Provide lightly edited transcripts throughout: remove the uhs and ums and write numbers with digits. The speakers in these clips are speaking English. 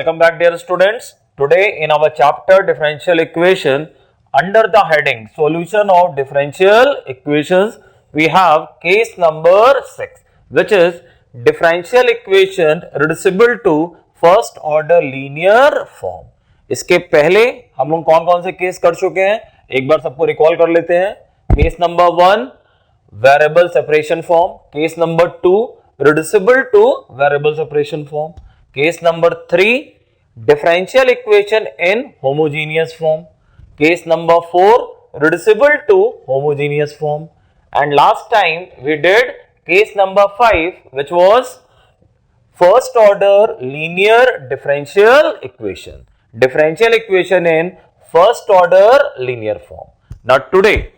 Welcome back, dear students. Today in our chapter differential equation, under the heading solution of differential equations, we have case number 6, which is differential equation reducible to first order linear form. इसके पहले हम लोग कौन कौन से case कर चुके हैं, एक बार सबको रिकॉल कर लेते हैं. Case number 1 variable separation form, case number 2 reducible to variable separation form, case number 3 differential equation in homogeneous form, case number 4 reducible to homogeneous form, and last time we did case number 5, which was first order linear differential equation in first order linear form. Now today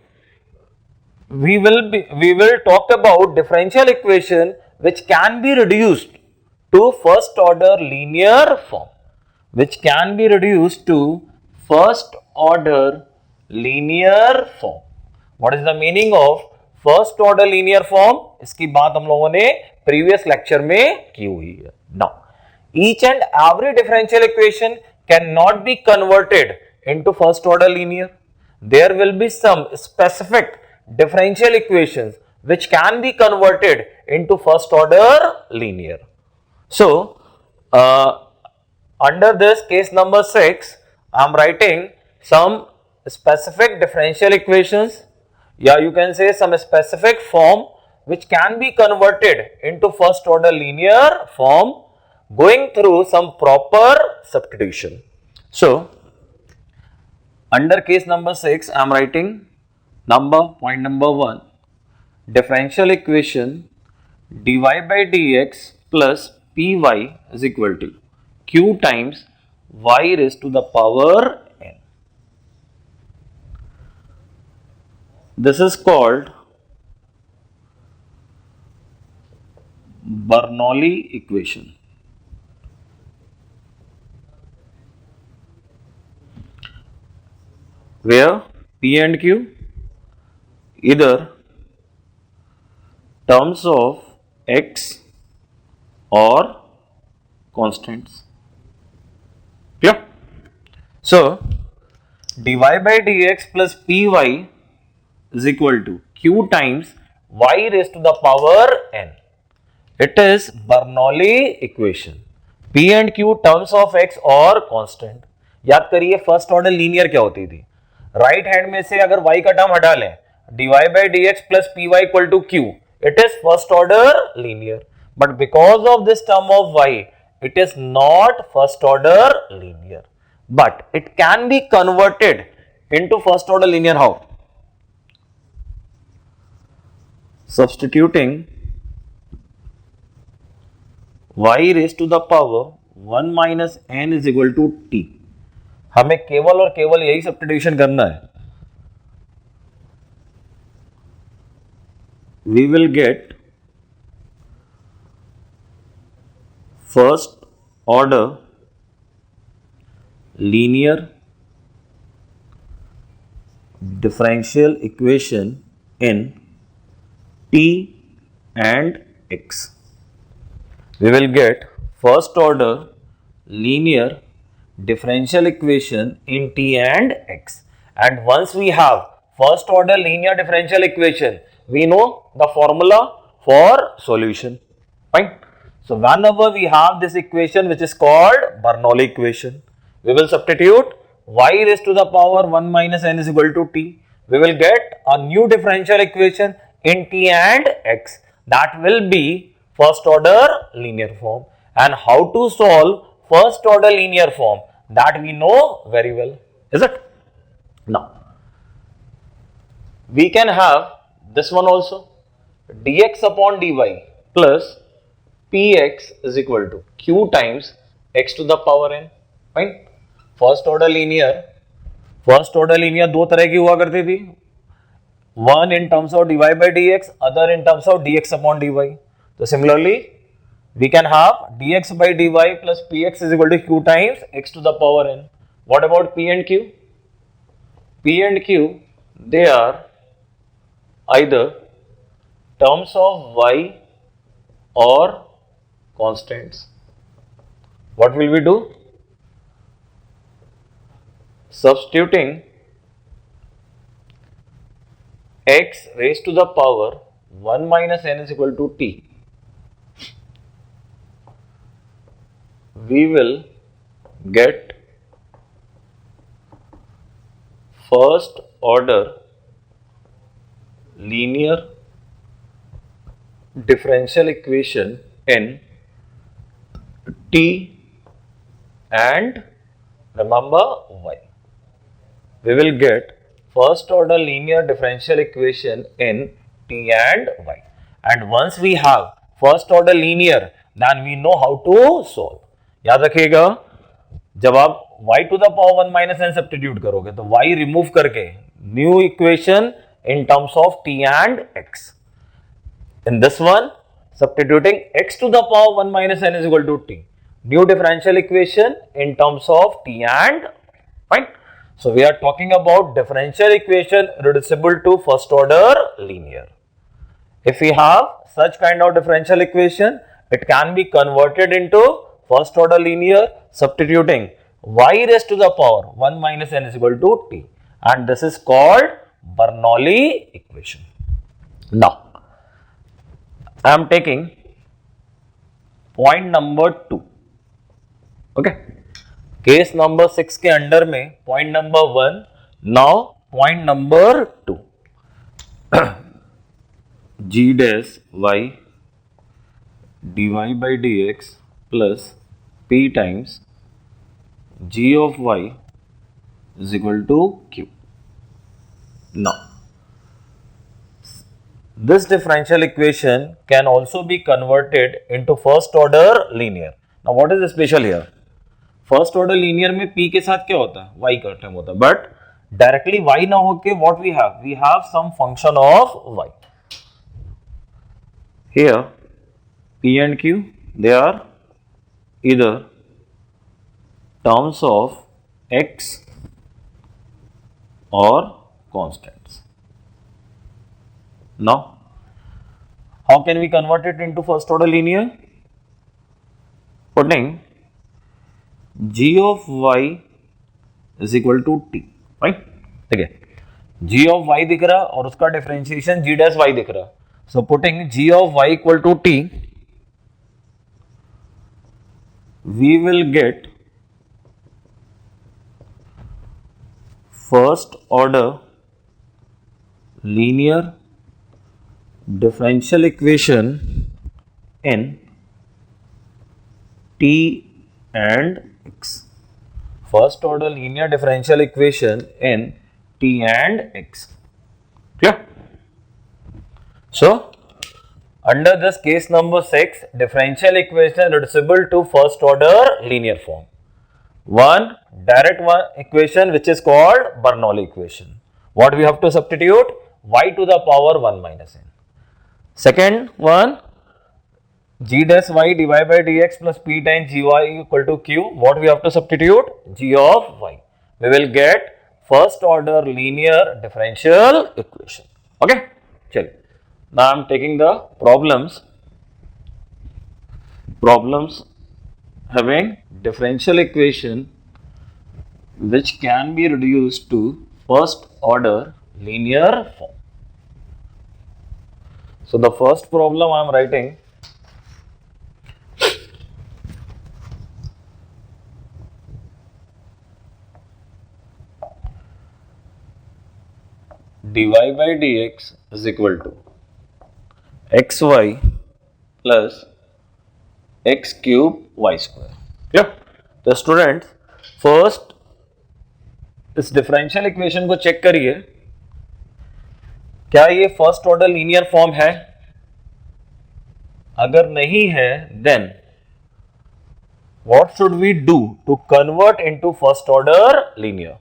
we will talk about differential equation which can be reduced to first order linear form, What is the meaning of first order linear form? इसकी बात हम लोगों ने previous lecture में की हुई है. Now each and every differential equation cannot be converted into first order linear. There will be some specific differential equations which can be converted into first order linear. So, under this case number 6, I am writing some specific differential equations, you can say some specific form which can be converted into first order linear form going through some proper substitution. So, under case number 6, I am writing point number 1, differential equation dy by dx plus py is equal to q times y raised to the power n. This is called Bernoulli equation. Where p and q either terms of x or constants. Clear? So, dy by dx plus py is equal to q times y raised to the power n. It is Bernoulli equation. P and q terms of x or constant. याद करिए first order linear क्या होती थी. Right hand में से अगर y का term हटा लें, dy by dx plus py equal to q, it is first order linear. But because of this term of y, it is not first order linear. But it can be converted into first order linear. How? Substituting y raised to the power 1 minus n is equal to t. हमें केवल और केवल यही substitution करना है. We will get first order linear differential equation in t and x. We will get first order linear differential equation in t and x. And once we have first order linear differential equation, we know the formula for solution. Fine. So, whenever we have this equation which is called Bernoulli equation, we will substitute y raised to the power 1 minus n is equal to t. We will get a new differential equation in t and x. That will be first order linear form. And how to solve first order linear form, that we know very well, is it? Now, we can have this one also, dx upon dy plus px is equal to q times x to the power n. Fine. First order linear दो तरह की हुआ करती थी, one in terms of dy by dx, other in terms of dx upon dy. So similarly, we can have dx by dy plus px is equal to q times x to the power n. What about p and q? P and q, they are either terms of y or constants. What will we do? substituting x raised to the power 1 minus n is equal to t, we will get first order linear differential equation in t and remember y. We will get first order linear differential equation in t and y. And once we have first order linear, then we know how to solve. याद रखिएगा, जब आप y to the power 1 minus n substitute करोगे तो y remove करके new equation in terms of t and x. In this one, substituting x to the power 1 minus n is equal to t. New differential equation in terms of t and y. Fine. So we are talking about differential equation reducible to first order linear. If we have such kind of differential equation, it can be converted into first order linear substituting y raised to the power 1 minus n is equal to t, and this is called Bernoulli equation. Now, I am taking point number 2. Okay. Case number 6 के under में point number 1, now point number 2. g dash y dy by dx plus p times g of y is equal to q. Now, this differential equation can also be converted into first order linear. Now, what is special here? First order linear में p के साथ क्या होता है, y का term होता है, but directly y ना होके what we have some function of y. Here p and q, they are either terms of x or constants. Now, how can we convert it into first order linear? Putting g of y is equal to t. Right, ठीक है, g of y दिख रहा और उसका differentiation g dash y दिख रहा. So putting g of y equal to t, we will get first order linear differential equation in t and x. First order linear differential equation in t and x. Clear? So, under this case number 6, differential equation reducible to first order linear form. One direct one equation which is called Bernoulli equation. What we have to substitute? Y to the power 1 minus n. Second one, g dash y dy by dx plus p times gy equal to q. What we have to substitute? G of y. We will get first order linear differential equation. Okay, chal. Now I am taking the problems having differential equation which can be reduced to first order linear form. So the first problem I am writing, dy by dx is equal to xy plus x cube y square. Yeah. तो student first इस differential equation को check करिए, क्या ये first order linear form है? अगर नहीं है then what should we do to convert into first order linear?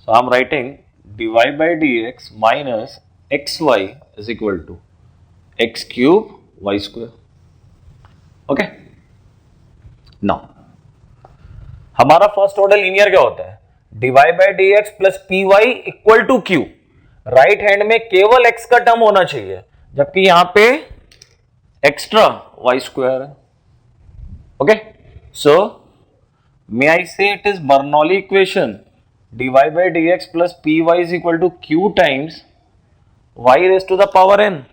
So I am writing dy by dx minus xy is equal to x cube y square. Okay, now हमारा first order linear क्या होता है? dy by dx plus py equal to q. Right hand में केवल x का term होना चाहिए, जबकि यहां पे एक्स्ट्रा y स्क्वायर है. Okay, so May I say it is Bernoulli equation? dy by dx plus py is equal to q times y raised to the power n.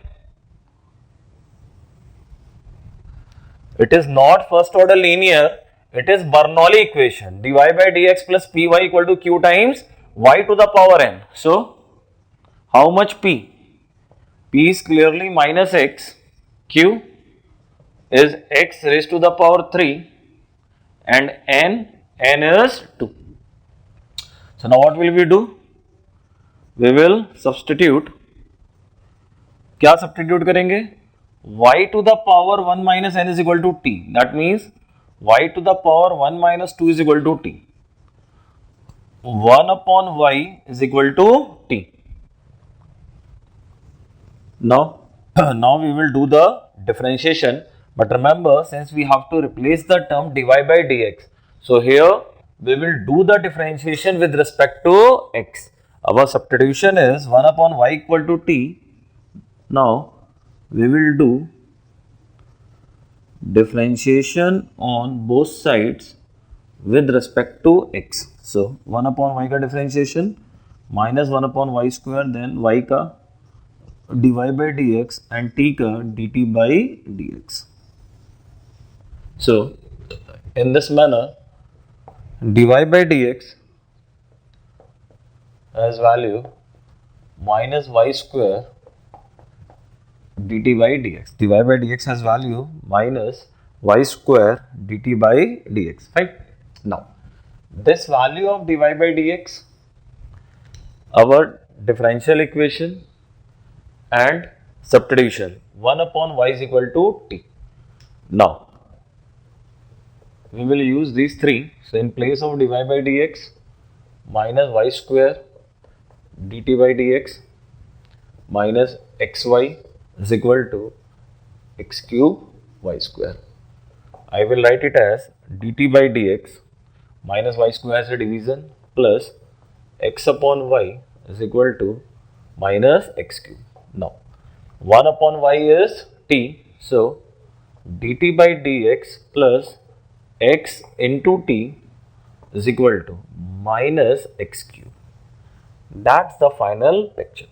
It is not first order linear, it is Bernoulli equation. dy by dx plus py equal to q times y to the power n. So, how much p? P is clearly minus x, q is x raised to the power 3 and n is 2. So, now what will we do? We will substitute. क्या substitute करेंगे? Y to the power 1 minus n is equal to t. That means y to the power 1 minus 2 is equal to t. 1 upon y is equal to t. Now we will do the differentiation, but remember, since we have to replace the term dy by dx, so here we will do the differentiation with respect to x. Our substitution is 1 upon y equal to t. Now we will do differentiation on both sides with respect to x. So 1 upon y का differentiation minus 1 upon y square, then y का dy by dx and t का dt by dx. So in this manner, dy by dx has value minus y square dt by dx. dy by dx has value minus y square dt by dx. Right? Now, this value of dy by dx, our differential equation and substitution 1 upon y is equal to t. Now, we will use these three. So, in place of dy by dx minus y square dt by dx minus xy is equal to x cube y square. I will write it as dt by dx minus y square as a division plus x upon y is equal to minus x cube. Now 1 upon y is t, so dt by dx plus x into t is equal to minus x cube. That's the final picture.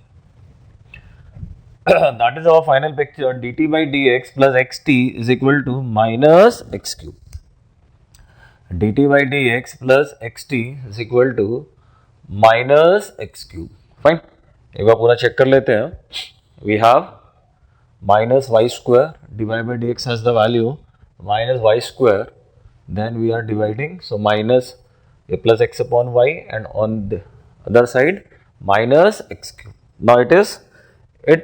That is our final picture. Dt by dx plus xt is equal to minus x cube. Dt by dx plus xt is equal to minus x cube. Fine. एक बार पूरा check कर लेते हैं. We have minus y square dy by dx has the value minus y square. Then we are dividing, so minus a plus x upon y, and on the other side minus x cube. Now it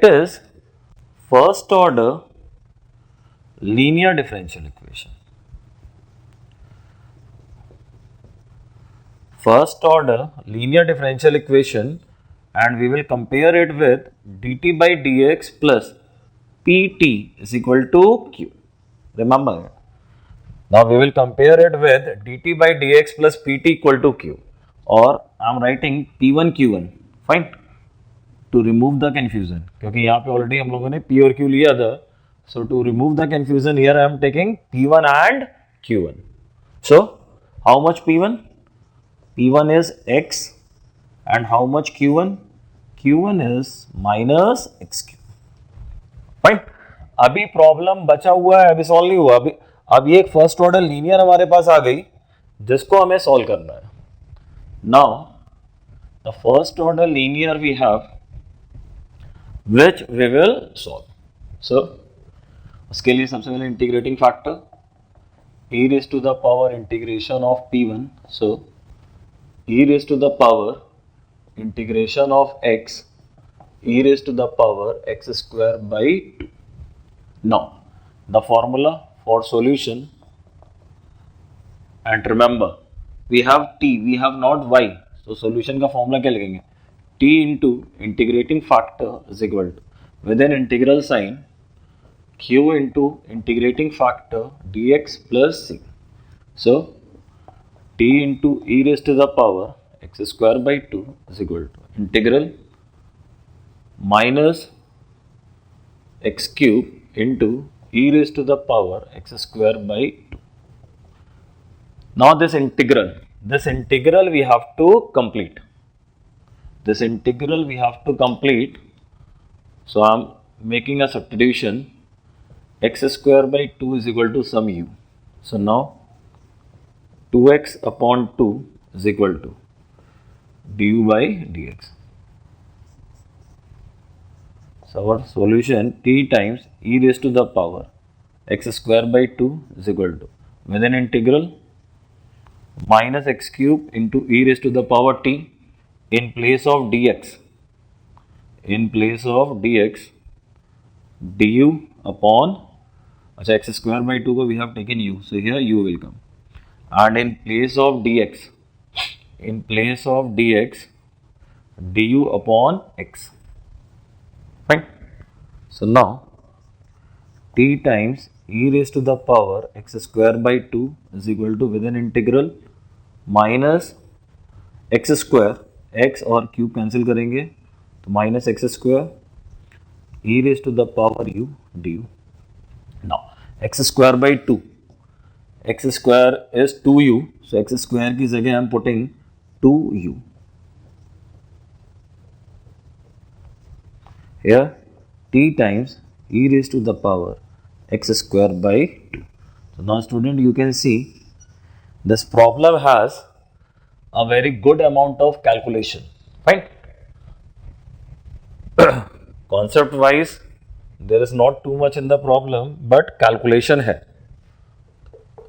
is first order linear differential equation. First order linear differential equation, and we will compare it with dt by dx plus pt is equal to q. Remember, now we will compare it with dt by dx plus pt equal to q, or I am writing p1 q1. Fine. To remove the confusion, क्योंकि यहाँ पे already हम लोगों ने p और q लिया था. So to remove the confusion, here I am taking p1 and q1. So how much p1? P1 is x, and how much q1? q1 is minus x cube. Fine. अभी problem बचा हुआ है, अभी solve नहीं हुआ. अभी एक first order linear हमारे पास आ गई जिसको हमें सॉल्व करना है. Now the first order linear we have which we will solve. So उसके लिए सबसे पहले integrating factor e raised to the power integration of p1. So e raised to the power integration of x e raised to the power x square by 2. Now the formula for solution, and remember we have t, we have not y, so solution का formula क्या लिखेंगे? t into integrating factor is equal to, with an integral sign, q into integrating factor dx plus c. So t into e raised to the power x square by 2 is equal to integral minus x cube into e raised to the power x square by 2. Now this integral we have to complete. This integral we have to complete. So I am making a substitution. X square by 2 is equal to some u. So now 2x upon 2 is equal to du by dx. So our solution t times e raised to the power x square by 2 is equal to, with an integral, minus x cube into e raised to the power t in place of dx. In place of dx, du upon, x square by 2 we have taken u, so here u will come, and in place of dx, du upon x. Fine. So now t times e raised to the power x square by 2 is equal to, with an integral, minus x square, x और cube cancel करेंगे तो minus x square e raised to the power u du. Now x square by 2, x square is 2u, so x square की जगह I am putting 2u. Here t times e raised to the power x square by 2. So now student, you can see this problem has a very good amount of calculation. Fine. Concept wise there is not too much in the problem, but calculation है.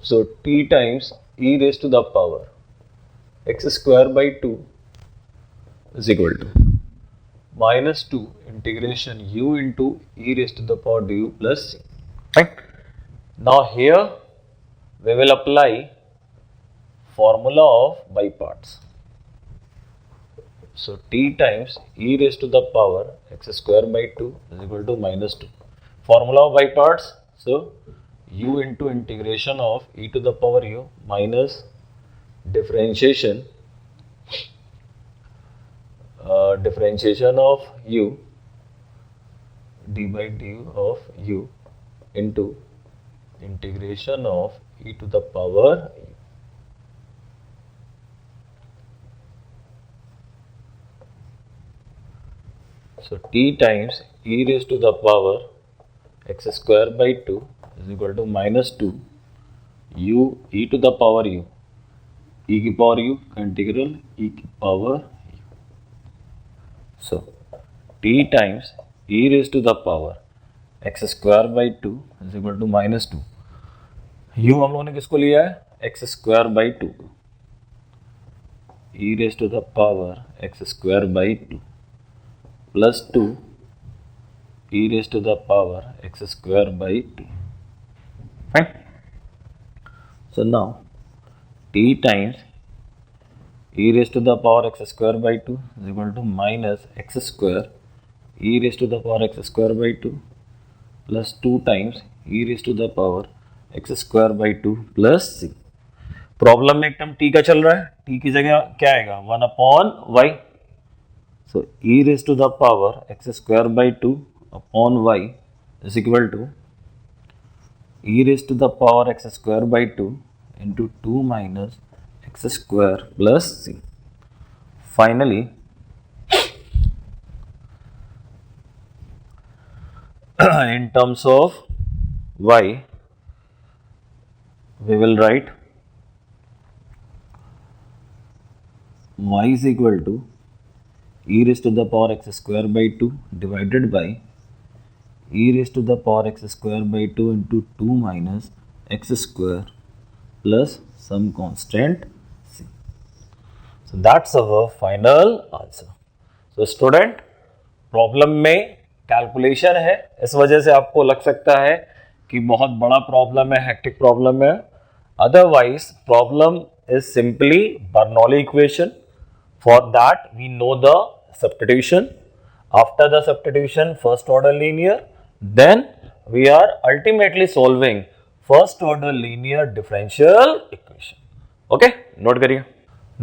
So t times e raised to the power x square by 2 is equal to minus 2 integration u into e raised to the power du plus c. Right. Now here we will apply formula of by parts. So t times e raised to the power x square by 2 is equal to minus 2. Formula of by parts. So u into integration of e to the power u minus differentiation of u d by du of u into integration of e to the power u. So t times e raised to the power x square by 2 is equal to minus 2 u e to the power u, e की power u का integral e की power u. So t times e raised to the power x square by 2 is equal to minus 2. u हम लोगों ने किसको लिया है? x square by 2. e raised to the power x square by 2 plus 2 e raised to the power x square by 2. Fine. So now t times e raised to the power x square by 2 is equal to minus x square e raised to the power x square by 2 plus 2 times e raised to the power x square by 2 plus c. Problem में एक term t का चल रहा है, t की जगह क्या आएगा? 1 upon y. So e raised to the power x square by 2 upon y is equal to e raised to the power x square by 2 into 2 minus x square plus c. Finally, in terms of y, we will write y is equal to e raised to the power x square by 2 divided by e raised to the power x square by 2 into 2 minus x square plus some constant c. So that's our final answer. So student, problem में calculation है, इस वजह से आपको लग सकता है कि बहुत बड़ा प्रॉब्लम है, हेक्टिक प्रॉब्लम है. Otherwise problem is simply Bernoulli equation. For that we know the substitution. After the substitution, first order linear, then we are ultimately solving first order linear differential equation. Okay, note करिए.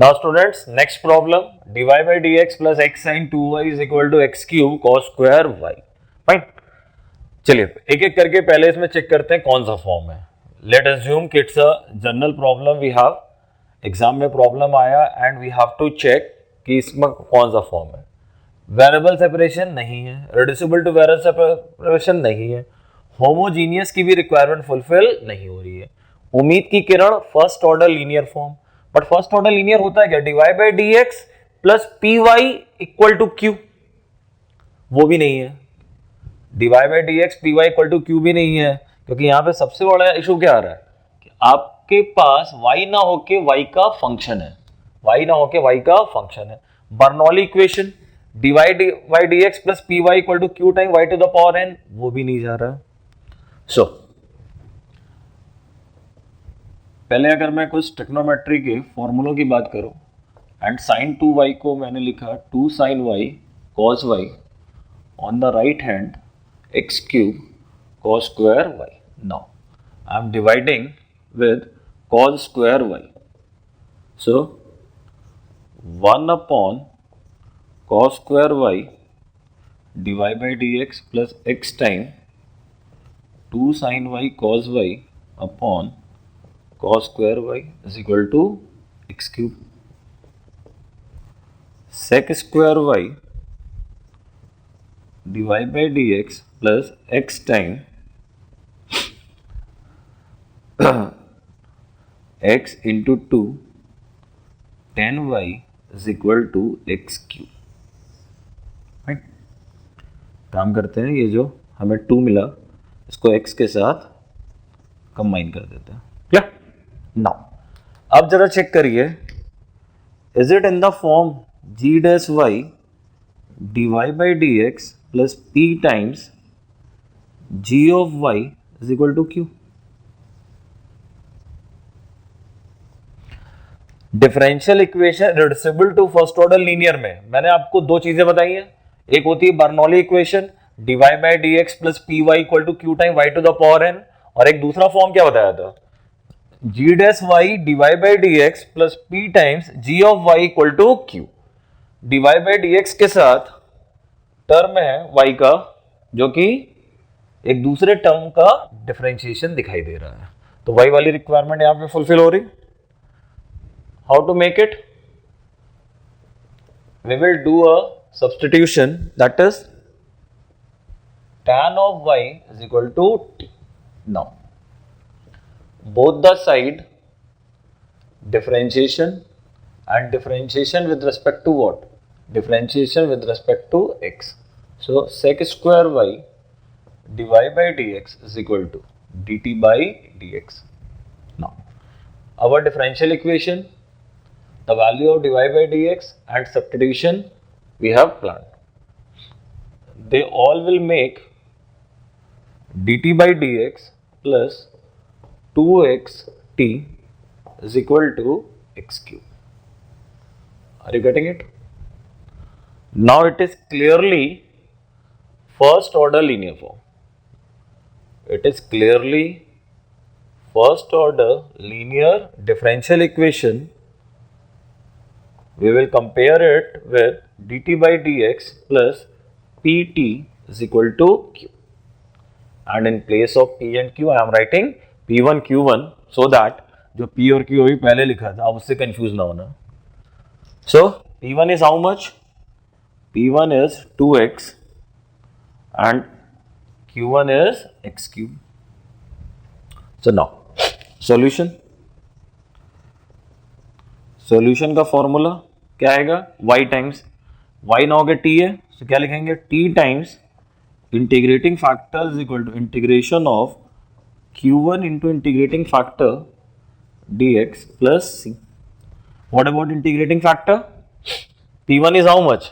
Now students, next problem, dy by dx plus x sin 2y is equal to x cube cos square y. Fine. चलिए एक एक करके पहले इसमें check करते हैं कौन सा फॉर्म है. Let assume कि it's a general problem we have. Exam में प्रॉब्लम आया and we have to check कि इसमें कौन सा फॉर्म है। वेरिएबल सेपरेशन नहीं है, रिड्यूसिबल टू वेरिएबल सेपरेशन नहीं है, होमोजीनियस की भी रिक्वायरमेंट फुलफिल नहीं हो रही है। उम्मीद की किरण first order linear form, but first order linear होता है क्या? dy by D X plus P Y equal to Q, वो भी नहीं है। dy by D X P Y equal to Q भी नहीं है, क्योंकि यहां पे सबसे बड़ा इशू क्या आ रहा है कि आपके पास y ना होके y का फंक्शन है, y ना होके y का फंक्शन है। Bernoulli equation dy by D X plus P Y equal to Q time y to the power n, वो भी नहीं जा रहा। सो पहले अगर मैं कुछ ट्रिग्नोमेट्री के फॉर्मूलों की बात करूं, एंड साइन 2y को मैंने लिखा 2 sign y cos y on the right hand x cube cos square y. Now I am dividing with cos square y. So 1 upon cos square y dy by dx plus x time 2 sin y cos y upon cos square y is equal to x cube. Sec square y dy by dx plus x time x into 2 tan y is equal to x cube. Right, काम करते हैं, ये जो हमें 2 मिला इसको x के साथ कंबाइन कर देते हैं। क्या नाउ अब जरा चेक करिए, is it in the form g dash y dy by dx plus p times g of y is equal to q. Differential equation reducible to first order linear में मैंने आपको दो चीजें बताई हैं, एक होती है Bernoulli equation dy by dx plus py equal to q time y to the power n, और एक दूसरा फॉर्म क्या बताया था, g dash y dy by dx plus p times g of y equal to q। dy by dx के साथ term है y का जो कि एक दूसरे टर्म का डिफरेंशिएशन दिखाई दे रहा है, तो y वाली रिक्वायरमेंट यहां पे फुलफिल हो रही। How to make it, we will do a substitution, that is tan of y is equal to t. Now both the side differentiation and differentiation with respect to what, differentiation with respect to x. So sec square y dy by dx is equal to dt by dx. Now our differential equation, the value of dy by dx and substitution we have planned, they all will make dt by dx plus 2x t is equal to x cube. Are you getting it? Now it is clearly first order linear form. It is clearly first order linear differential equation. We will compare it with dt by dx plus pt is equal to q, and in place of p and q I am writing p1 q1 so that जो p और q अभी पहले लिखा था आप उससे confuse ना होना। So p1 is how much, p1 is 2x and q1 is x cube. So now solution, solution का फॉर्मूला क्या आएगा, y टाइम्स y ना होगा t है, तो क्या लिखेंगे t times integrating factor is equal to integration of q1 into integrating factor dx plus c. What about integrating factor, p1 is how much,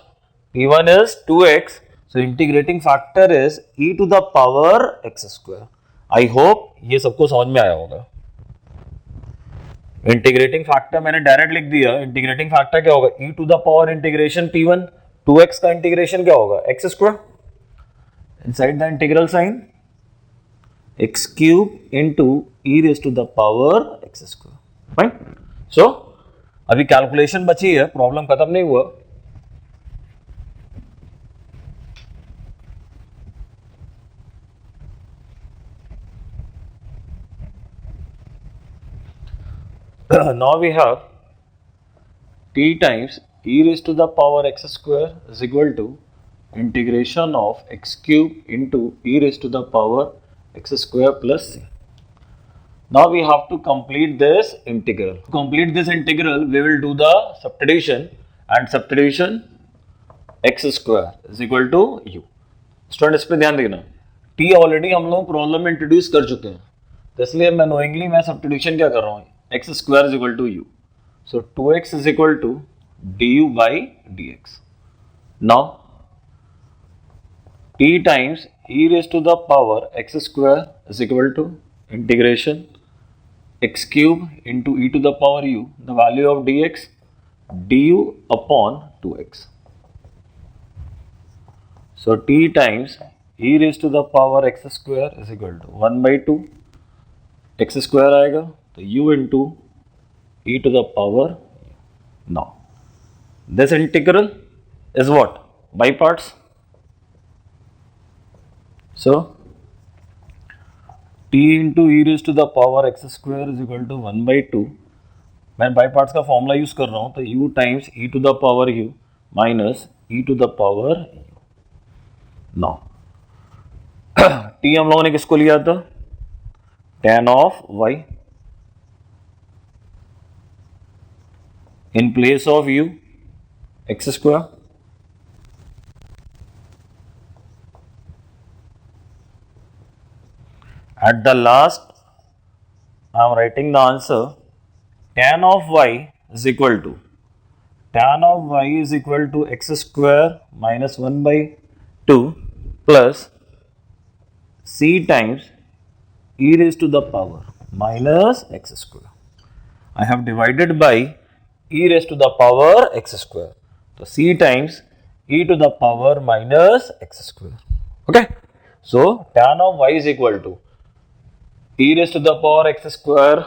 p1 is 2x, so integrating factor is e to the power x square. I hope ये सबको समझ में आया होगा। Integrating factor मैंने direct लिख दिया, integrating factor क्या होगा, e to the power integration p1, 2x का इंटीग्रेशन क्या होगा x square, inside the integral sine x cube into e raise to the power x square. Fine, so अभी calculation बची है, प्रॉब्लम खत्म नहीं हुआ। Now we have t times e raised to the power x square is equal to integration of x cube into e raised to the power x square plus c. Now we have to complete this integral. To complete this integral, we will do the substitution, and substitution x square is equal to u. Student इस पे ध्यान देना, t already हम लोग problem में introduce कर चुके हैं, तो इसलिए मैं नोइंगली मैं सब्स्टिट्यूशन क्या कर रहा हूँ, x square is equal to u. So 2x is equal to du by dx. Now t times e raise to the power x square is equal to integration x cube into e to the power u, the value of dx, du upon 2x. So t times e raised to the power x square is equal to 1 by 2, x square आएगा तो u into e to the power. Now this integral is what? By parts. So t into e raised to the power x square is equal to 1 by 2. मैं by parts का formula use कर रहा हूँ, तो u times e to the power u minus e to the power u. Now t हम लोगों ने किसको लिया था, tan of y in place of u x square. At the last, I am writing the answer. Tan of y is equal to x square minus 1 by 2 plus c times e raised to the power minus x square. I have divided by e raised to the power x square. So c times e to the power minus x square. Okay. So tan of y is equal to e raised to the power x square,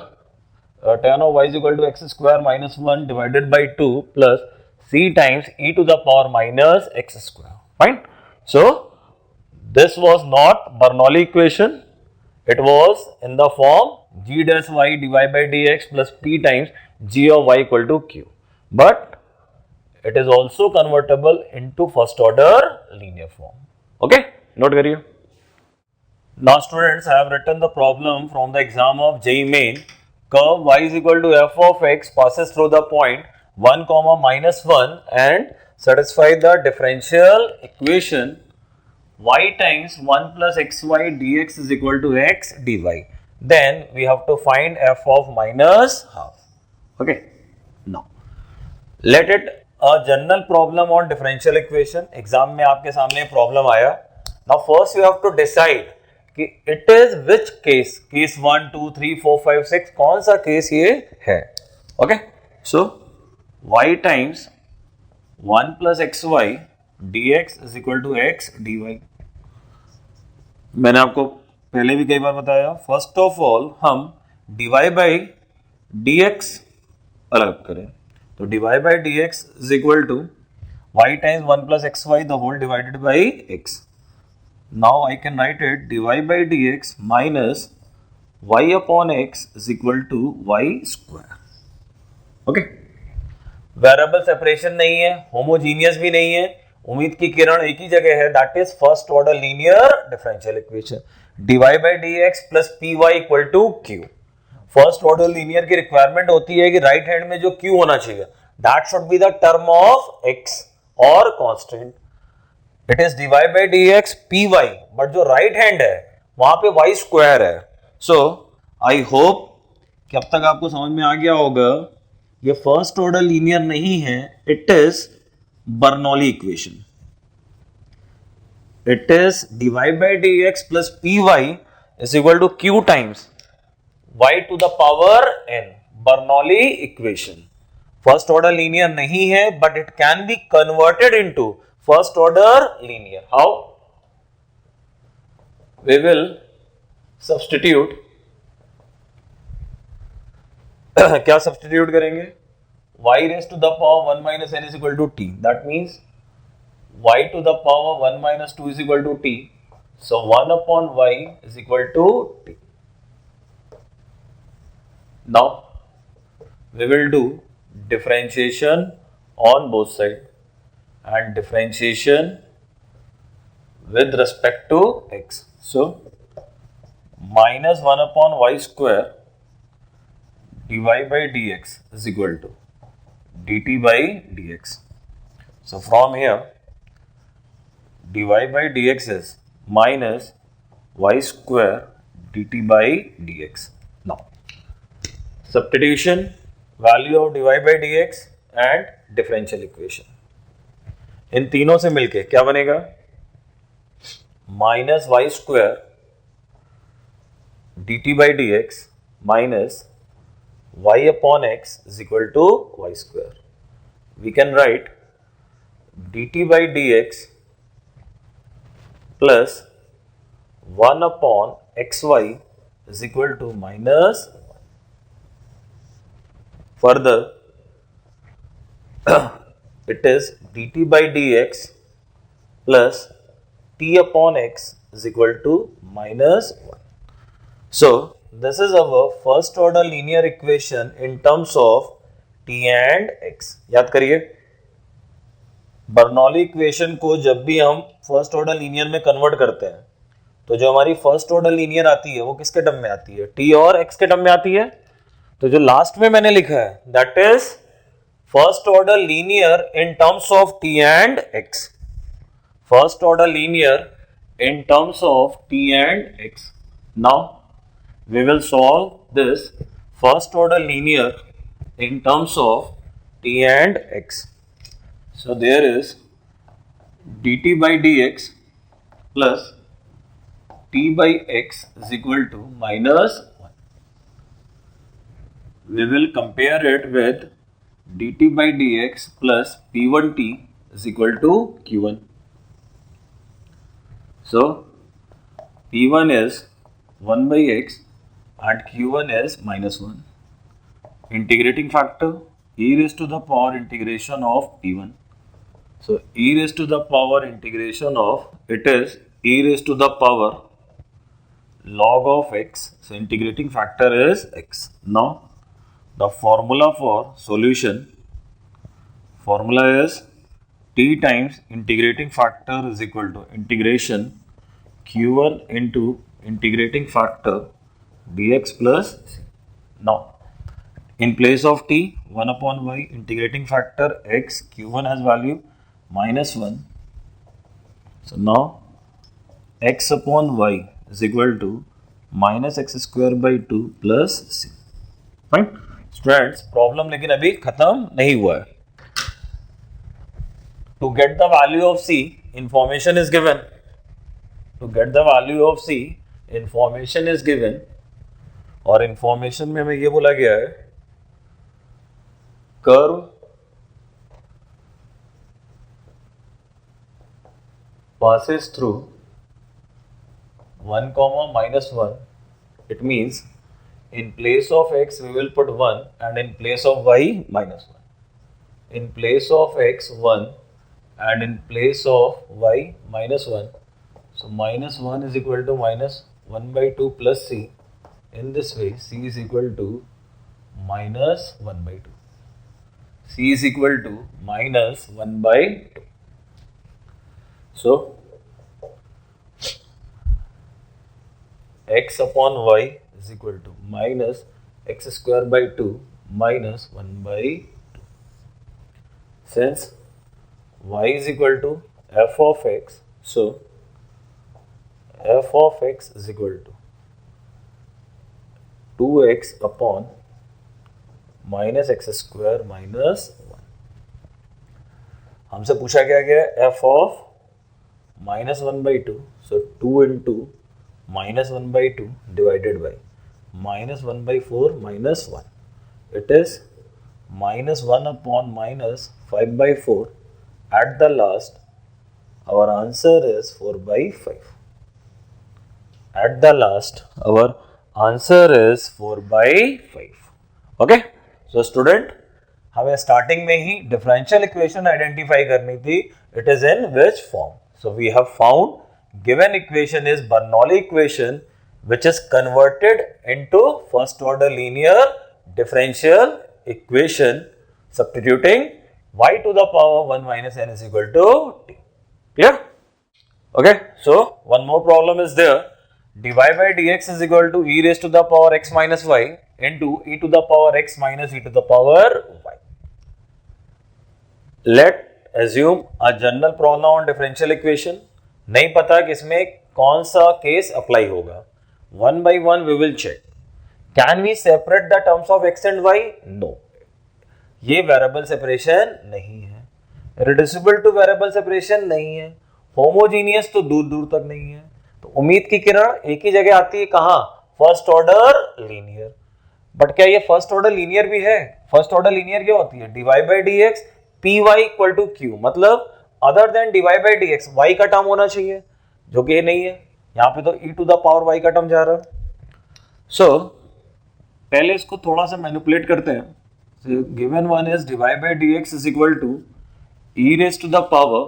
tan of y is equal to x square minus 1 divided by 2 plus c times e to the power minus x square. Fine. So this was not Bernoulli equation, it was in the form g dash y dy by dx plus p times g of y equal to q, but it is also convertible into first order linear form. Okay, note करिए. Now students, I have written the problem from the exam of JEE Main. Curve y is equal to f of x passes through the point 1 comma minus 1 and satisfy the differential equation y times 1 plus xy dx is equal to x dy. Then we have to find f of minus half. Okay. Now let it a general problem on differential equation. Exam में आपके सामने problem आया. Now first you have to decide कि it is which case, case 1, 2, 3, 4, 5, 6, कौन सा case ये है. Okay, so y times 1 plus xy dx is equal to x dy. मैंने आपको पहले भी कई बार बताया, फर्स्ट ऑफ ऑल हम dy बाई dx अलग करें, तो dy by dx is equal to y times 1 plus xy the whole divided by x. Now I can write it dy by dx minus y upon x is equal to y square. Okay. Variable separation नहीं है, homogeneous भी नहीं है, उम्मीद की किरण एक ही जगह है, that is first order linear differential equation. dy by dx plus py equal to q. First order linear की रिक्वायरमेंट होती है कि राइट हैंड में जो q होना चाहिए, that should be the term of x और constant. It is dy by dx py, but जो राइट हैंड है वहां पे y स्क्वायर है. सो आई होप कि अब तक आपको समझ में आ गया होगा, ये फर्स्ट ऑर्डर लीनियर नहीं है, it is Bernoulli equation. It is dy by dx plus py is equal to q times y to the power n. Bernoulli equation first order linear नहीं है, but it can be converted into first order linear. How? We will substitute. क्या substitute करेंगे? y raised to the power 1 minus n is equal to t. That means y to the power 1 minus 2 is equal to t. So 1 upon y is equal to t. Now we will do differentiation on both sides and differentiation with respect to x. So minus 1 upon y square dy by dx is equal to dt by dx. So from here dy by dx is minus y square dt by dx. Now substitution, value of dy by dx and differential equation. इन तीनों से मिलके क्या बनेगा? Minus Y square dt by dx minus y upon x is equal to y square. We can write dt by dx plus 1 upon xy is equal to minus. Further, it is dt by dx plus t upon x is equal to minus 1. So, this is our first order linear equation in terms of t and x. याद करिए, Bernoulli equation को जब भी हम first order linear में convert करते हैं तो जो हमारी फर्स्ट ऑर्डर लीनियर आती है वो किसके टर्म में आती है? t और x के टर्म में आती है. तो जो लास्ट में मैंने लिखा है that is first order linear in terms of t and x. First order linear in terms of t and x. Now we will solve this first order linear in terms of t and x. So there is dt by dx plus t by x is equal to minus 1. We will compare it with dt by dx plus p1t is equal to q1. So p1 is 1 by x and q1 is minus 1. Integrating factor e raised to the power integration of p1. So e raised to the power integration of it is e raised to the power log of x. So integrating factor is x. Now the formula for solution, formula is t times integrating factor is equal to integration q1 into integrating factor dx plus c. Now in place of t 1 upon y integrating factor x q1 has value minus 1. So now x upon y is equal to minus x square by 2 plus c. Fine. Students, problem लेकिन अभी खत्म नहीं हुआ है. To get the value of c, information is given. To get the value of c, information is given. और information में हमें ये बोला गया है curve passes through 1 comma minus 1. It means in place of x we will put 1 and in place of y minus 1. In place of x 1 and in place of y minus 1. So minus 1 is equal to minus 1 by 2 plus c. In this way, c is equal to minus 1 by 2. C is equal to minus 1 by 2. So, x upon y is equal to minus x square by 2 minus 1 by 2. Since y is equal to f of x, so f of x is equal to 2x upon minus x square minus 1. हमसे पूछा क्या गया है f of minus 1 by 2. So 2 into minus 1 by 2 divided by minus 1 by 4 minus 1. It is minus 1 upon minus 5 by 4. At the last, our answer is 4 by 5. At the last, our answer is 4 by 5. Okay? So student, हमें starting में ही differential equation identify करनी थी. It is in which form? So we have found given equation is Bernoulli equation which is converted into first order linear differential equation substituting y to the power 1 minus n is equal to t. Clear? Okay, so one more problem is there. dy by dx is equal to e raised to the power x minus y into e to the power x minus e to the power y. Let assume a general problem on differential equation. नहीं पता कि इसमें कौन सा case apply होगा. One by one we will check. Can we separate the terms of x and y? No. ये variable separation नहीं है. रिड्यूसिबल टू वेरिएबल सेपरेशन नहीं है. होमोजीनियस तो दूर दूर तक नहीं है. तो उम्मीद की किरण एक ही जगह आती है. कहां? First order linear. बट क्या ये फर्स्ट ऑर्डर लीनियर भी है? फर्स्ट ऑर्डर लीनियर क्या होती है? dy by dx py equal to q. मतलब other than dy by dx y का टर्म होना चाहिए, जो कि ये नहीं है. यहाँ पे तो e to the power y का टर्म जा रहा है. सो पहले इसको थोड़ा सा मैनिपुलेट करते हैं. So given one is dy by dx is equal to e raised to the power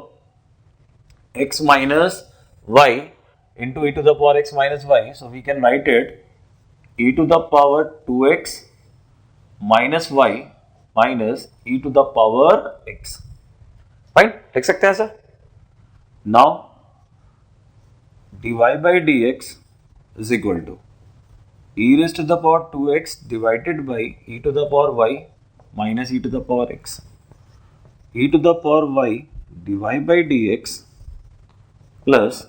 x minus y into e to the power x minus y. So we can write it e to the power 2x minus y minus e to the power x. Fine, लिख सकते हैं sir. Now dy by dx is equal to e raised to the power 2x divided by e to the power y minus e to the power x. E to the power y dy by dx plus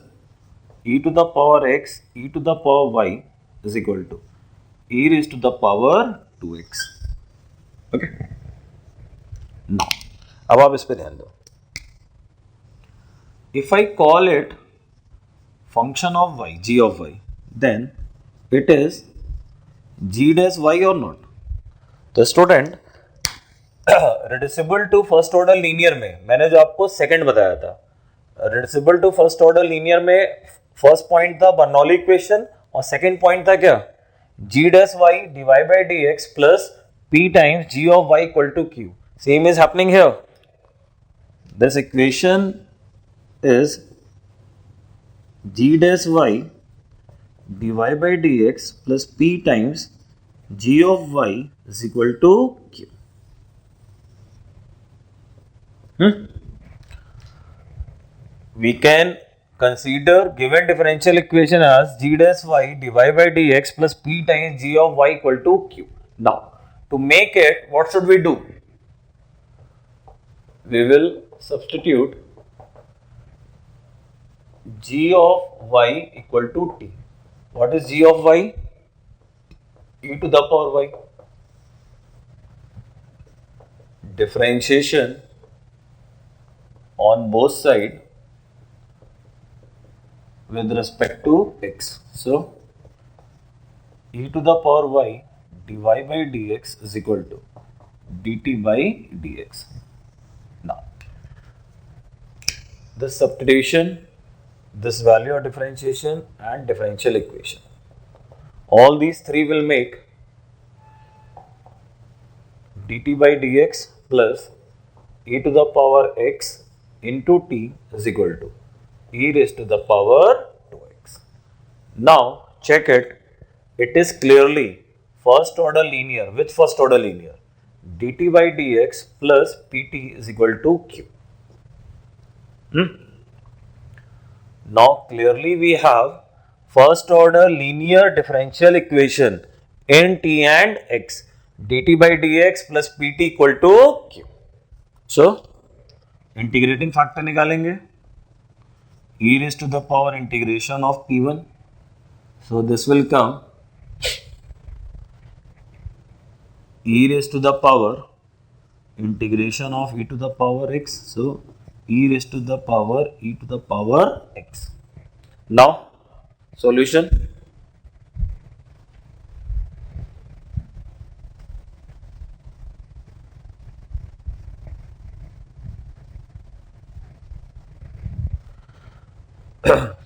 e to the power x e to the power y is equal to e raised to the power 2x. Okay. Now, अब आप इस पे ध्यान दो. If I call it function of y, g of y, then it is g dash y or not? तो student reducible to first order linear में मैंने जो आपको सेकंड बताया था, reducible to first order linear में फर्स्ट पॉइंट था Bernoulli equation और सेकंड पॉइंट था क्या? g dash y dy by dx plus p times g of y equal to q. Same is happening here. This equation is g dash y dy by dx plus p times g of y is equal to q. We can consider given differential equation as g dash y dy by dx plus p times g of y equal to q. Now, to make it, what should we do? We will substitute g of y equal to t. What is g of y? E to the power y. Differentiation on both sides with respect to x. So, e to the power y dy by dx is equal to dt by dx. Now, this substitution, this value of differentiation and differential equation, all these three will make dt by dx plus e to the power x into t is equal to e raised to the power 2x. Now check it. It is clearly first order linear. Which first order linear? dt by dx plus pt is equal to q. Now clearly we have first order linear differential equation in t and x. dt by dx plus pt equal to q. So integrating factor निकालेंगे. e raised to the power integration of p1. So this will come e raised to the power integration of e to the power x. So e raised to the power e to the power x. Now solution.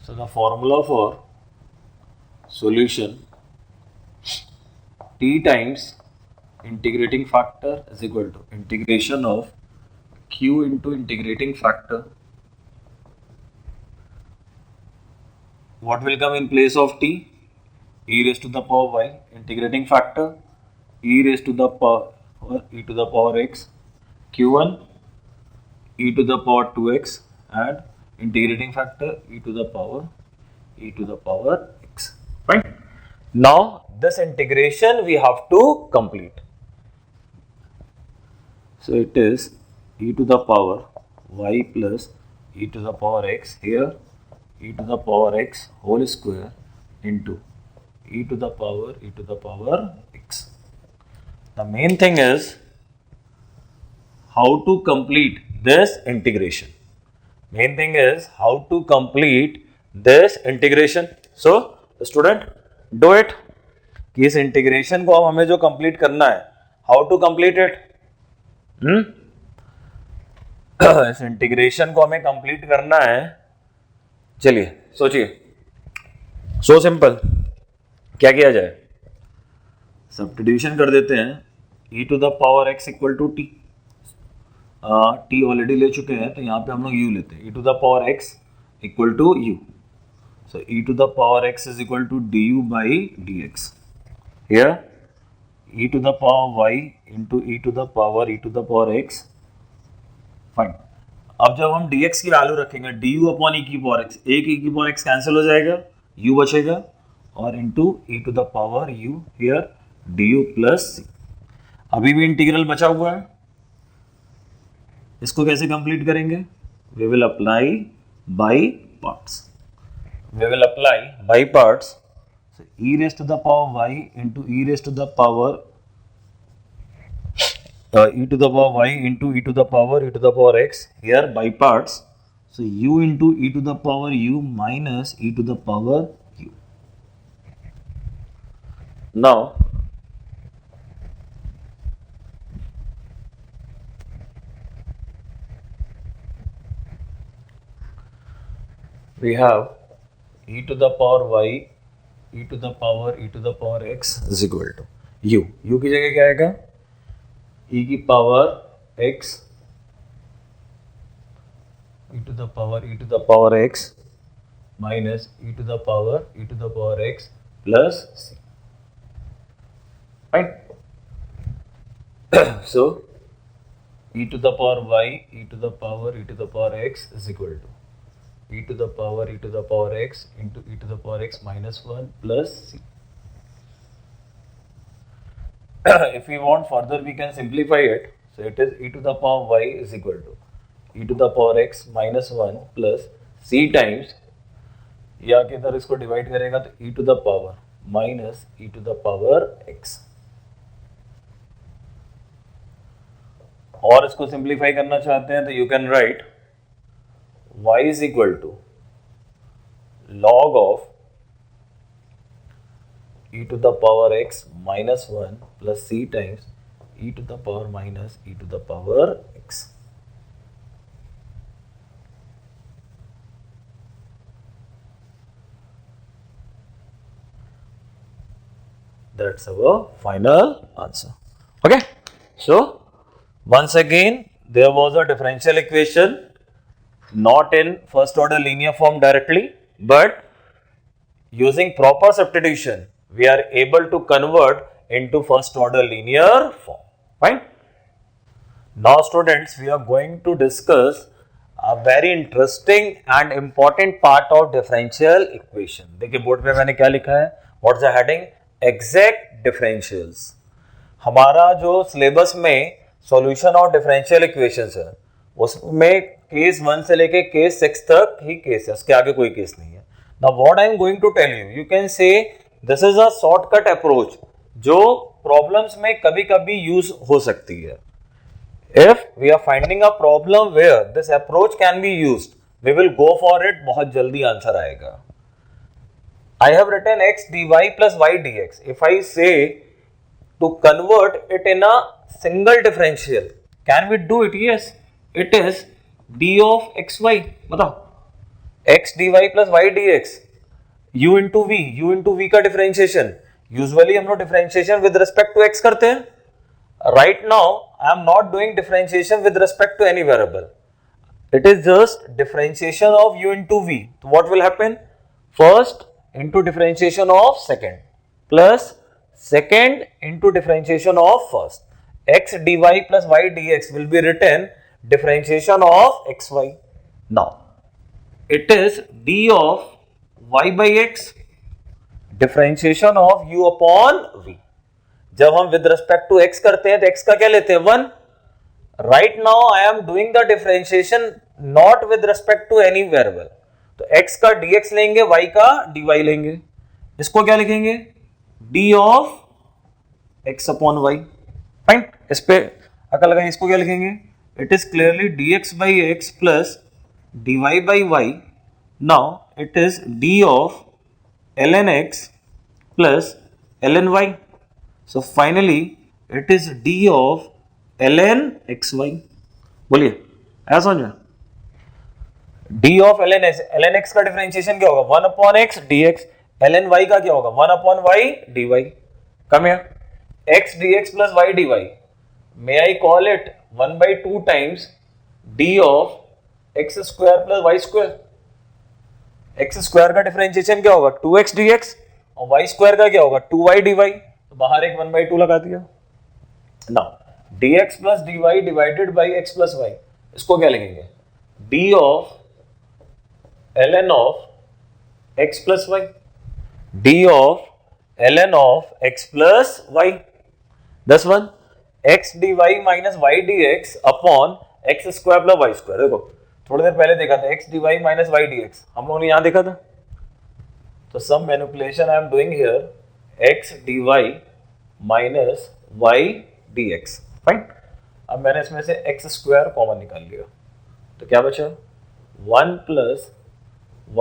So the formula for solution, t times integrating factor is equal to integration of q into integrating factor. What will come in place of t? E raised to the power y, integrating factor e raised to the power e to the power x q1 e to the power 2x and integrating factor e to the power x. Fine. Now this integration we have to complete. So it is e to the power y plus e to the power x, here e to the power x whole square into e to the power x. The main thing is how to complete this integration. Main thing is how to complete this integration. So student, do it. कि इस integration को अब हमें जो complete करना है, how to complete it? इस integration को हमें कंप्लीट करना है. चलिए सोचिए, सो सिंपल. क्या किया जाए? सब्स्टिट्यूशन कर देते हैं. e to the power x equal to T. T already ले चुके हैं तो यहाँ पे हम लोग u लेते हैं. e to the power x equal to u. So e to the power x is equal to du by dx. Here e to the power y into e to the power x. Fine. अब जब हम dx की value रखेंगे du upon e की power x, एक e की power x cancel हो जाएगा, u बचेगा और into e to the power u, here du plus c. अभी भी इंटीग्रल बचा हुआ है. इसको कैसे कंप्लीट करेंगे? We will apply by parts. So e raised to the power y into e raised to the power y into e to the power x, here by parts. So u into e to the power u minus e to the power u. Now we have e to the power y e to the power x is equal to u. u की जगह क्या आएगा? e की power x e to the power x minus e to the power x plus c. Right? So e to the power y e to the power x is equal to e to the power x into e to the power x minus 1 plus c. If we want further, we can simplify it. So it is e to the power y is equal to e to the power x minus 1 plus c times, या के इधर इसको divide करेगा तो e to the power minus e to the power x. और इसको simplify करना चाहते हैं तो you can write y is equal to log of e to the power x minus 1 plus c times e to the power minus e to the power x. That's our final answer. Okay. So once again, there was a differential equation, not in first order linear form directly, but using proper substitution we are able to convert into first order linear form. Fine. Now students, we are going to discuss a very interesting and important part of differential equation. देखिए board पे मैंने क्या लिखा है, what's the heading? Exact differentials. हमारा जो syllabus में solution of differential equations है उसमें केस 1 से लेके केस 6 तक ही केस है, उसके आगे कोई केस नहीं है. Now what I am going to tell you, you can say this is a shortcut approach जो प्रॉब्लम्स में कभी कभी यूज हो सकती है. If we are finding a problem where this approach can be used, we will go for it, बहुत जल्दी answer आएगा. I have written x dy plus y dx. If I say to convert it in a single differential, can we do it? Yes, it is d of xy. बताओ, x dy plus y dx, u into v का differentiation. Usually हम लोग differentiation with respect to x करते हैं. Right now, I am not doing differentiation with respect to any variable. It is just differentiation of u into v. So what will happen? First into differentiation of second plus second into differentiation of first. x dy plus y dx will be written differentiation of xy. Now it is d of y by x differentiation of u upon v. जब हम with respect to x करते हैं तो x का क्या लेते हैं 1. Right now I am doing the differentiation not with respect to any variable. तो x का dx लेंगे, y का dy लेंगे. इसको क्या लिखेंगे? d of x upon y. Fine. इस पे अकल लगाइए. इसको क्या लिखेंगे? It is clearly dx by x plus dy by y. Now it is d of ln x plus ln y. So finally it is d of ln xy. बोलिए, ऐसा समझ में? d of ln x का differentiation क्या होगा? 1 upon x dx. ln y का क्या होगा? 1 upon y dy. कम है x dx plus y dy. May I call it 1 by 2 times d of x square plus y square. x square का differentiation क्या होगा? 2x dx और y square का क्या होगा? 2y dy. तो बाहर एक 1 by 2 लगा दिया. Now dx plus dy divided by x plus y. इसको क्या लिखेंगे? d of ln of x plus y. d of ln of x plus y. This one x dy minus y dx upon x square plus y square. देखो थोड़ी देर पहले देखा था x dy minus y dx. हम लोगों ने यहां देखा था. तो some manipulation I am doing here. x dy minus y dx. Fine. अब मैंने इसमें से x स्क्वायर कॉमन निकाल लिया. तो क्या बचा? 1 plus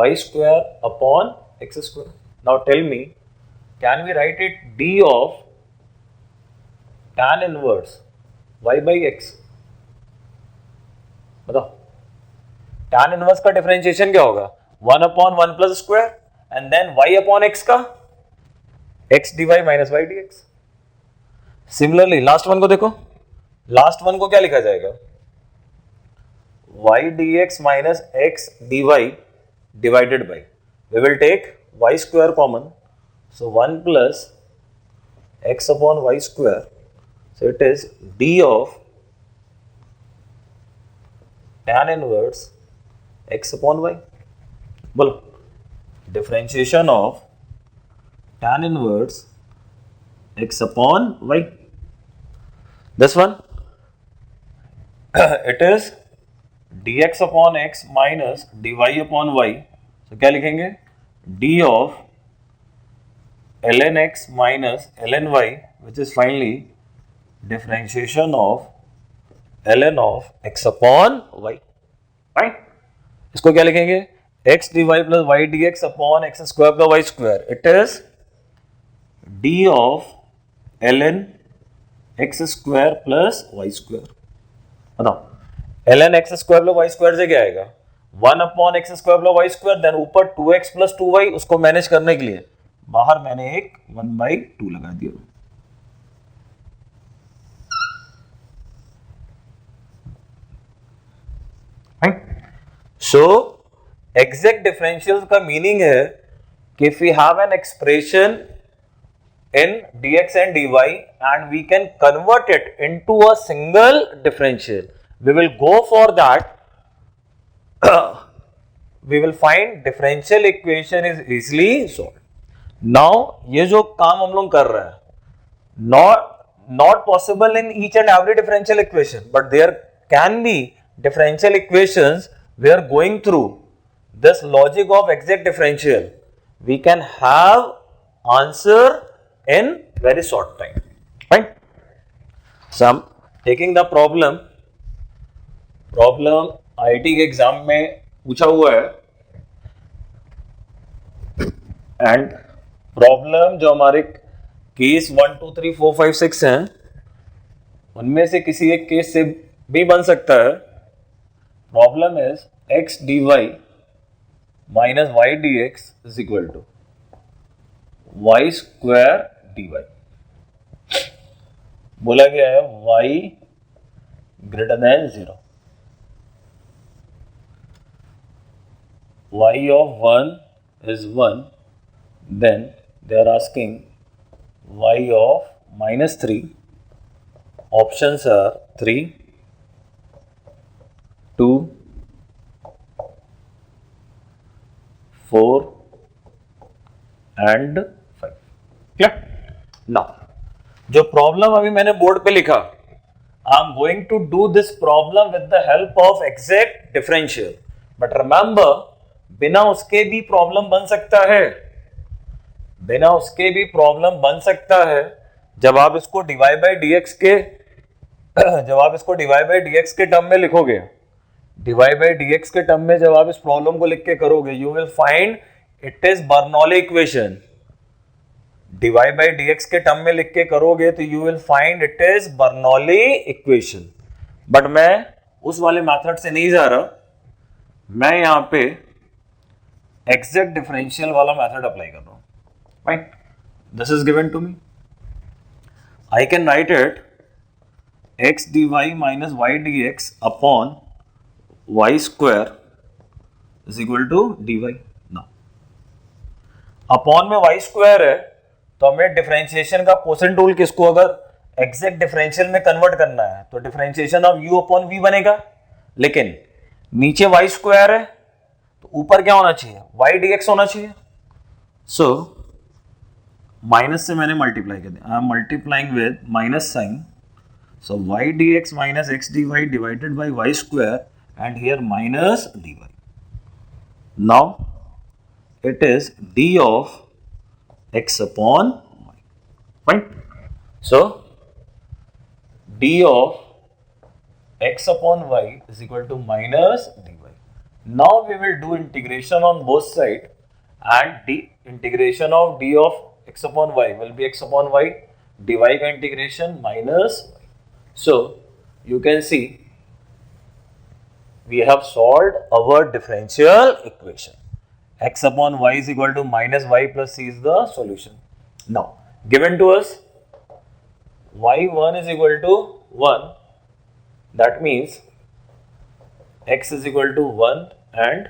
y square upon x square. Now tell me, can we write it d of tan inverse y by x? बताओ. tan inverse का डिफरेंशिएशन क्या होगा? 1 upon 1 plus square and then y upon x का x dy minus y dx. Similarly, last one को देखो. Last one को क्या लिखा जाएगा? y dx minus x dy divided by. We will take y square common. So 1 plus x upon y square. So it is d of tan inverse x upon y. बोलो. Differentiation of tan inverse x upon y. This one it is dx upon x minus dy upon y. So क्या लिखेंगे? d of ln x minus ln y, which is finally differentiation of ln of x upon y. Right? इसको क्या लिखेंगे? x dy plus y dx upon x square plus y square. It is d of ln x square plus y square. बताओ. ln x square plus y square से क्या आएगा? 1 upon x square plus y square. Then ऊपर 2x plus 2y. उसको manage करने के लिए बाहर मैंने एक 1 by 2 लगा दिया. So एग्जैक्ट डिफरेंशियल का मीनिंग है कि if we have an expression in dx and dy and we can convert it into a single differential, we will go for that. We will find differential equation is easily solved. Now ये जो काम हम लोग कर रहे हैं, not possible in each and every differential equation, but there can be differential equations we are going through this logic of exact differential. We can have answer in very short time. Right? So I'm taking the problem IIT के exam में पूछा हुआ है. And problem जो हमारे case 1 2 3 4 5 6 हैं, उनमें से किसी एक केस से भी बन सकता है. Problem is x dy minus y dx is equal to y square dy. बोला गया है y greater than 0. y of 1 is 1. Then they are asking y of minus 3 Options are 3, 2, 4 and 5. Clear? Now जो problem अभी मैंने board पे लिखा, I am going to do this problem with the help of exact differential, but remember बिना उसके भी problem बन सकता है, बिना उसके भी प्रॉब्लम बन सकता है। जब आप इसको डिवाई बाई डीएक्स के जब आप इसको डिवाई बाई डीएक्स के टर्म में लिखोगे, डिवाई बाई डीएक्स के टर्म में जब आप इस प्रॉब्लम को लिख के करोगे, you will find it is Bernoulli equation. D Y by D X के टर्म में लिख के करोगे तो you will find it is Bernoulli equation. But मैं उस वाले मेथड से नहीं जा रहा, मैं यहां पे एग्जैक्ट डिफरेंशियल वाला मेथड अप्लाई कर रहा हूं। Right, this is given to me, I can write it x dy minus y dx upon y square is equal to dy। now upon में y स्क्वायर है तो हमें डिफरेंशिएशन का quotient rule किसको अगर एग्जैक्ट डिफरेंशियल में convert करना है तो differentiation of u upon v बनेगा, लेकिन नीचे y स्क्वायर है तो ऊपर क्या होना चाहिए, y dx होना चाहिए। सो माइनस से मैंने मल्टीप्लाई कर दिया, I am multiplying with minus sign, so y dx minus x dy divided by y square and here minus dy. Now it is d of x upon y. Right? So d of x upon y is equal to minus dy. Now we will do integration on both sides and d integration of d of x upon y will be x upon y, dy का integration minus y. So you can see we have solved our differential equation. X upon y is equal to minus y plus c is the solution. Now given to us y1 is equal to 1, that means x is equal to 1 and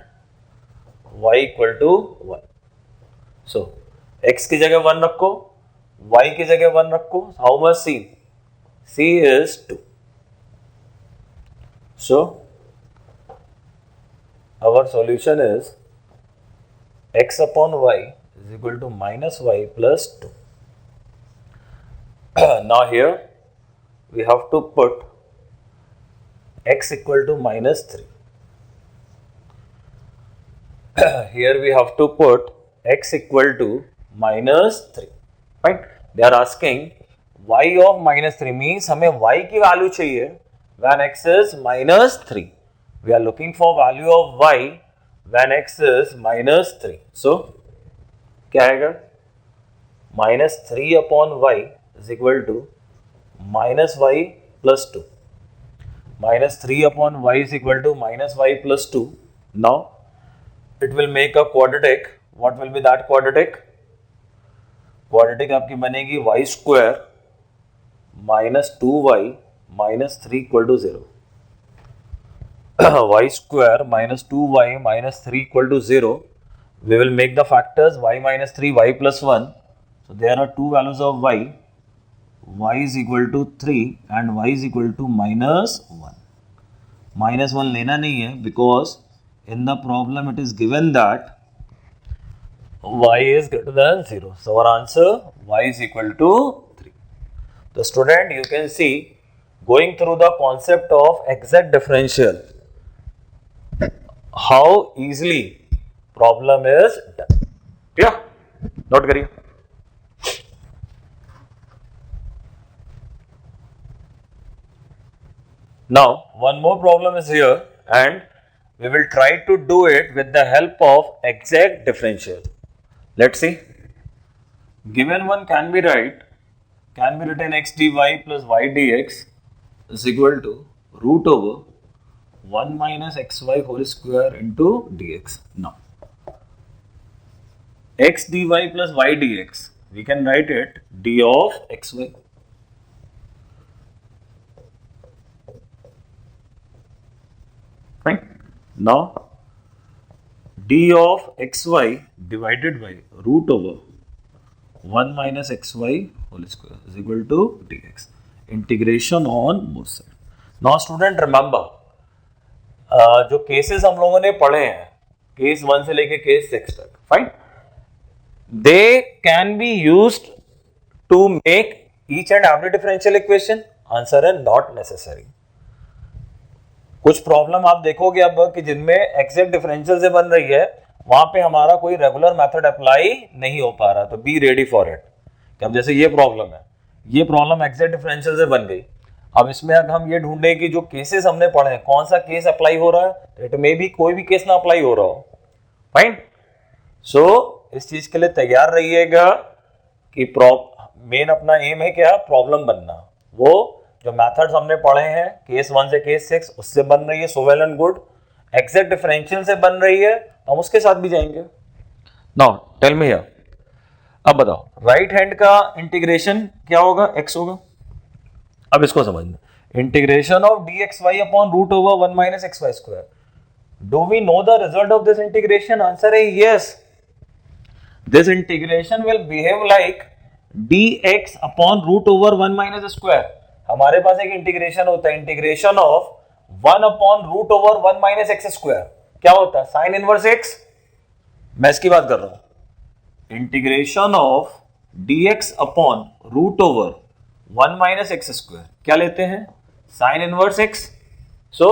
y equal to 1. So x की जगह 1 रखो, y की जगह 1 रखो, how much c? C is 2. So our solution is x upon y is equal to minus y plus 2. Now here we have to put x equal to minus 3. Here we have to put x equal to minus 3. Right? They are asking y of minus 3 means हमें y की value चाहिए when x is minus 3. We are looking for value of y when x is minus 3. So क्या आएगा, minus 3 upon y is equal to minus y plus 2. Minus 3 upon y is equal to minus y plus 2. Now it will make a quadratic. What will be that quadratic? Quadratic आपकी बनेगी y square minus 2y minus 3 equal to 0. Y square minus 2y minus 3 equal to 0. We will make the factors y minus 3, y plus 1. So there are two values of y. Y is equal to 3 and y is equal to minus 1. Minus 1 लेना नहीं है because in the problem it is given that y is greater than 0. So our answer y is equal to 3. The student, you can see going through the concept of exact differential, how easily problem is done. Yeah, note करिए. Now one more problem is here and we will try to do it with the help of exact differential. Let's see. Given one can be written x dy plus y dx is equal to root over 1 minus xy whole square into dx. Now x dy plus y dx, we can write it d of xy. Right? Now d of xy divided by root over 1 minus xy whole square is equal to dx. Integration on both side. Now student remember, जो cases हम लोगों ने पढ़े हैं case 1 से लेके case 6 तक, fine, they can be used to make each and every differential equation. Answer है नॉट नेसेसरी. कुछ प्रॉब्लम आप देखोगे अब कि जिनमें एग्जैक्ट डिफरेंशियल से बन रही है, वहां पे हमारा कोई रेगुलर मेथड अप्लाई नहीं हो पा रहा. तो बी रेडी फॉर इट. अब जैसे ये प्रॉब्लम है, ये प्रॉब्लम एग्जैक्ट डिफरेंशियल से बन गई. अब इसमें अगर हम ये ढूंढे कि जो केसेस हमने पढ़े हैं कौन सा केस अप्लाई हो रहा है, इट मे बी कोई भी केस ना अप्लाई हो रहा हो. फाइन. सो इस चीज के लिए तैयार रहिएगा कि मेन अपना एम है क्या, प्रॉब्लम बनना. वो जो मेथड्स हमने पढ़े हैं केस 1 से केस 6 उससे बन रही है, so well and good. Exact differential से बन रही है, हम उसके साथ भी जाएंगे. नाउ टेल मी हियर, अब बताओ राइट हैंड का इंटीग्रेशन क्या होगा, x होगा. अब इसको समझना, integration of dxy upon root over 1 minus X Y square. Do we know the result of this integration? Answer है yes. This integration will behave like dx upon root over 1 minus square. हमारे पास एक integration होता है, integration of 1 upon root over 1 minus x square. क्या होता है? Sine inverse x. मैं इसकी बात कर रहा हूं. Integration of dx upon root over 1 minus x square क्या लेते हैं? Sign inverse x. सो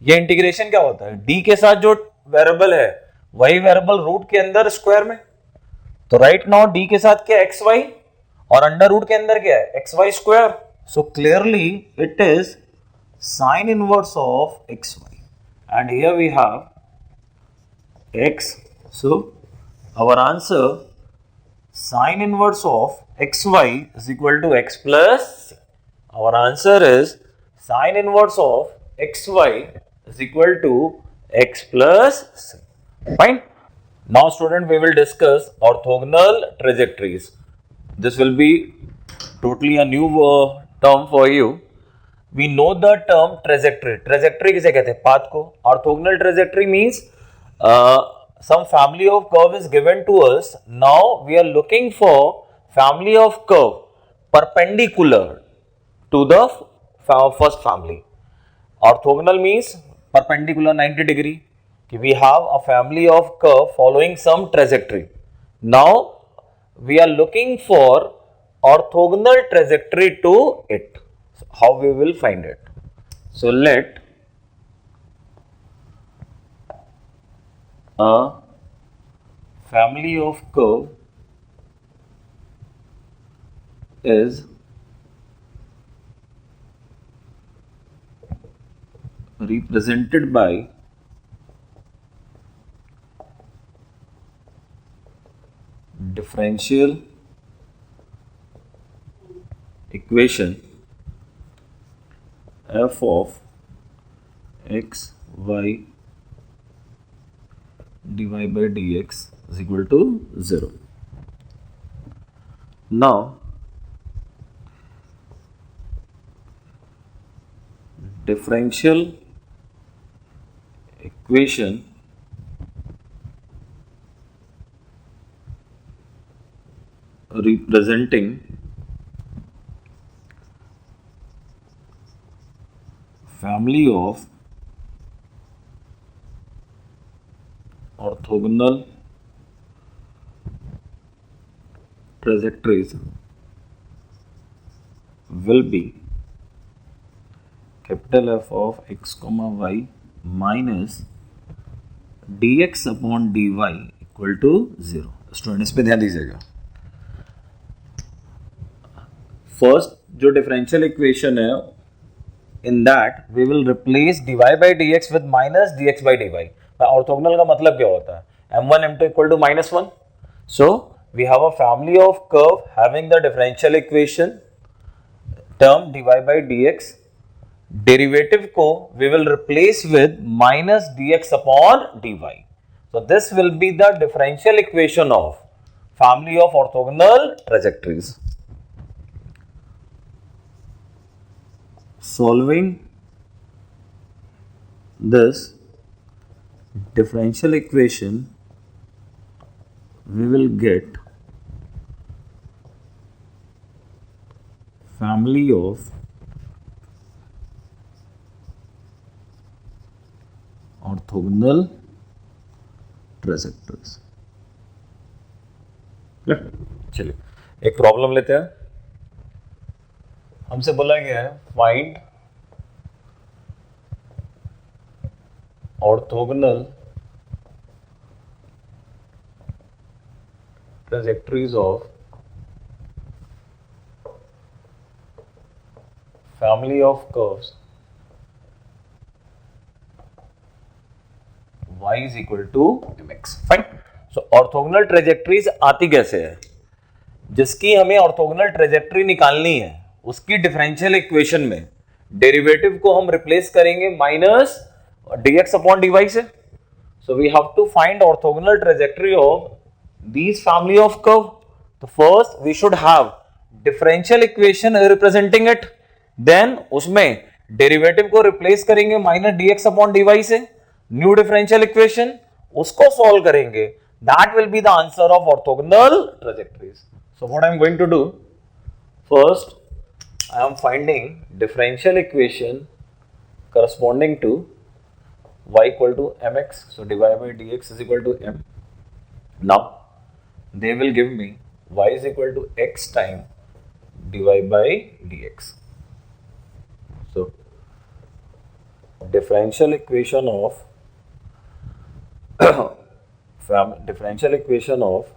ये इंटीग्रेशन क्या होता है? d के साथ जो वेरिएबल है वही वेरिएबल रूट के अंदर स्क्वायर में. तो राइट नाउ d के साथ क्या एक्स वाई, और अंडर रूट के अंदर क्या है? X Y square. So clearly it is sine inverse of x y, and here we have x. सो our answer sin inverse of xy is equal to x plus c. Our answer is sin inverse of xy is equal to x plus c. Fine. Now student, we will discuss orthogonal trajectories. This will be totally a new term for you. We know the term trajectory. Trajectory किसे कहते हैं? Path को. Orthogonal trajectory means some family of curve is given to us. Now we are looking for family of curve perpendicular to the first family. Orthogonal means perpendicular 90 degree. We have a family of curve following some trajectory. Now we are looking for orthogonal trajectory to it. So how we will find it? So let a family of curve is represented by differential equation f of x y dy by dx is equal to 0. Now differential equation representing family of orthogonal trajectories will be capital F of x comma y minus dx upon dy equal to 0. Student इस पे ध्यान दीजिएगा. First जो differential equation है, in that we will replace dy by dx with minus dx by dy. Orthogonal का मतलब क्या होता है? m1 m2 equal to -1. So we have a family of curve having the differential equation term dy by dx. Derivative को we will replace with minus dx upon dy. So this will be the differential equation of family of orthogonal trajectories. Solving this differential equation, we will get family of orthogonal trajectories. चलिए एक problem लेते हैं। हमसे बोला गया है find orthogonal trajectories of family of curves y is equal to mx। Fine. So orthogonal trajectories आती कैसे है? जिसकी हमें ऑर्थोगोनल ट्रेजेक्ट्री निकालनी है उसकी डिफरेंशियल इक्वेशन में डेरिवेटिव को हम रिप्लेस करेंगे माइनस dx अपॉन dy से। So we have to find orthogonal trajectory of these family of curve. तो first we should have differential equation representing it, then उसमें डेरिवेटिव को रिप्लेस करेंगे minus dx upon dy से, new differential equation उसको solve करेंगे, that will be the answer of orthogonal trajectories. So what I am going to do, first I am finding differential equation corresponding to y equal to mx, so dy by dx is equal to m. Now they will give me y is equal to x time dy by dx. So differential equation of differential equation of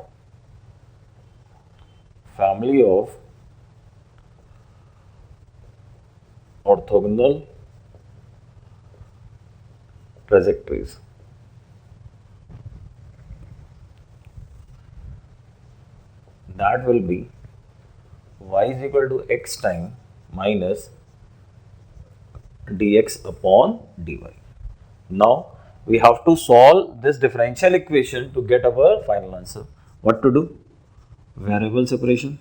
family of orthogonal trajectories. That will be y is equal to x time minus dx upon dy. Now we have to solve this differential equation to get our final answer. What to do? Variable separation.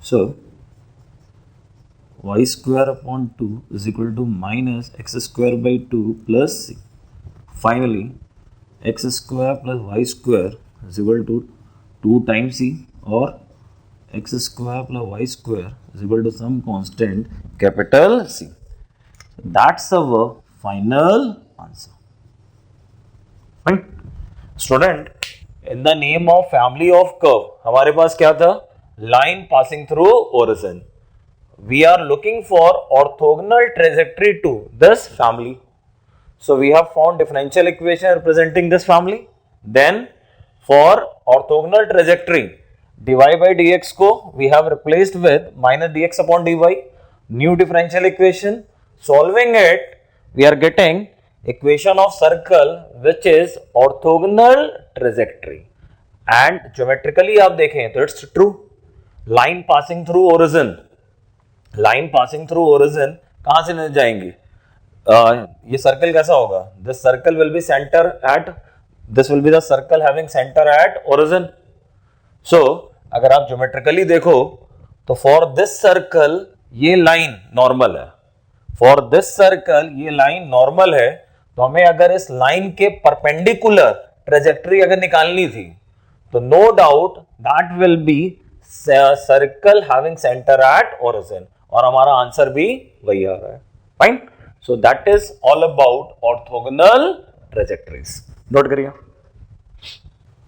So y square upon 2 is equal to minus x square by 2 plus c. Finally x square plus y square is equal to 2 times c, or x square plus y square is equal to some constant capital C. So that's our final answer. Fine. Student, in the name of family of curve, हमारे पास क्या था? Line passing through origin. We are looking for orthogonal trajectory to this family. So we have found differential equation representing this family. Then for orthogonal trajectory, dy by dx को we have replaced with minus dx upon dy, new differential equation. Solving it, we are getting equation of circle which is orthogonal trajectory. And geometrically आप देखें तो it's true. Line passing through origin, line passing through origin कहाँ से जाएंगी? ये circle कैसा होगा? This circle will be center at, this will be the circle having center at origin. So अगर आप ज्योमेट्रिकली देखो तो फॉर दिस सर्कल ये लाइन नॉर्मल है, फॉर दिस सर्कल ये लाइन नॉर्मल है, तो हमें अगर इस लाइन के परपेंडिकुलर ट्रेजेक्टरी अगर निकालनी थी तो no doubt that will be circle having centre at origin, और हमारा आंसर भी वही आ रहा है। Fine. So that is all about orthogonal trajectories. Note करिए।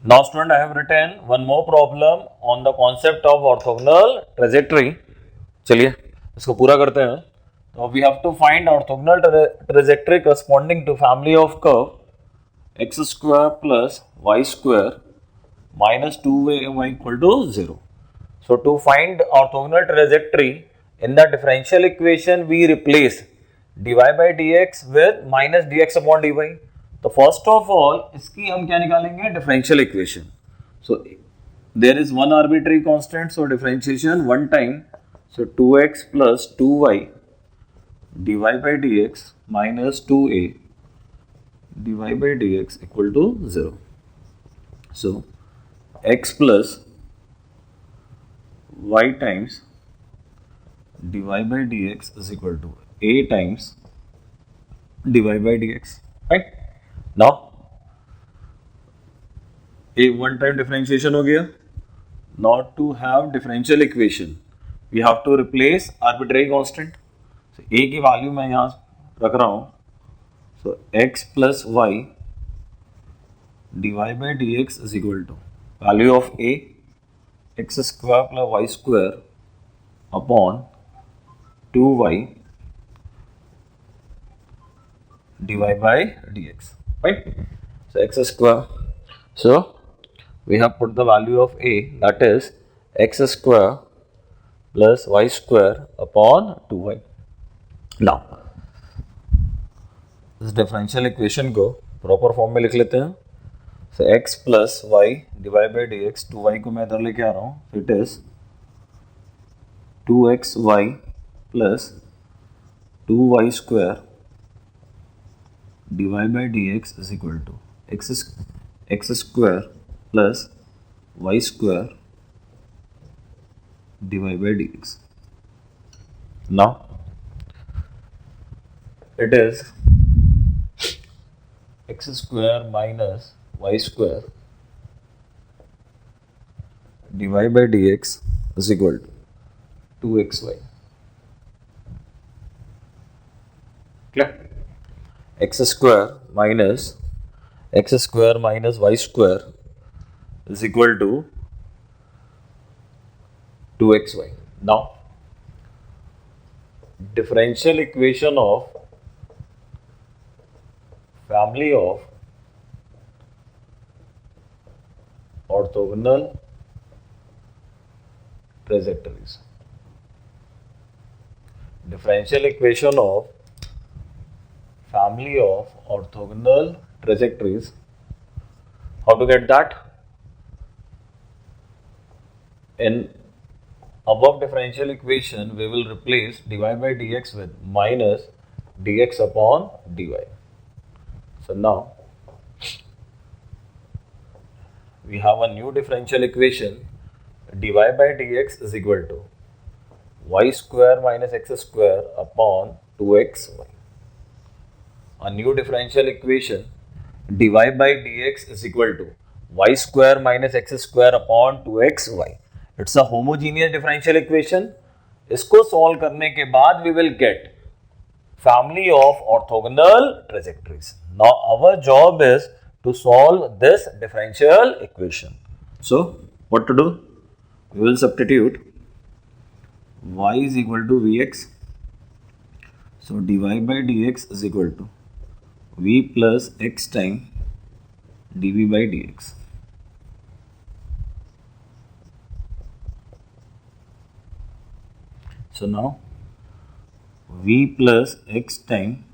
Now student, I have written one more problem on the concept of orthogonal trajectory. चलिए इसको पूरा करते हैं। तो we have to find orthogonal trajectory corresponding to family of curve x square plus y square minus 2y equal to 0. So to find orthogonal trajectory in the differential equation we replace dy by dx with minus dx upon dy. तो first of all इसकी हम क्या निकालेंगे? Differential equation. So there is one arbitrary constant, so differentiation one time, so 2x plus 2y dy by dx minus 2a dy by dx equal to 0. So x plus y times dy by dx is equal to a times dy by dx. Right. Now a one time differentiation हो गया. Now to have differential equation we have to replace arbitrary constant. So a की value मैं यहाँ रख रहा हूँ So x plus y dy by dx is equal to value of a x square plus y square upon 2y dy by dx, right? So x square. So we have put the value of a, that is x square plus y square upon 2y. Now this differential equation को proper form में लिख लेते हैं. So x plus y divided by dx, 2y को मैं इधर लेके आ रहा हूँ. So it is 2xy plus 2y square divided by dx is equal to x square plus y square divided by dx. Now it is x square minus y square divided by dx is equal to 2xy. Clear? x square minus y square is equal to 2xy. Now differential equation of family of orthogonal trajectories. Differential equation of family of orthogonal trajectories. How to get that? In above differential equation, we will replace dy by dx with minus dx upon dy. So now we have a new differential equation. Dy by dx is equal to y square minus x square upon 2xy. A new differential equation, dy by dx is equal to y square minus x square upon 2xy. It's a homogeneous differential equation. इसको solve करने के बाद we will get family of orthogonal trajectories. Now our job is to solve this differential equation. So what to do? We will substitute y is equal to vx. So dy by dx is equal to v plus x time dv by dx. So now v plus x time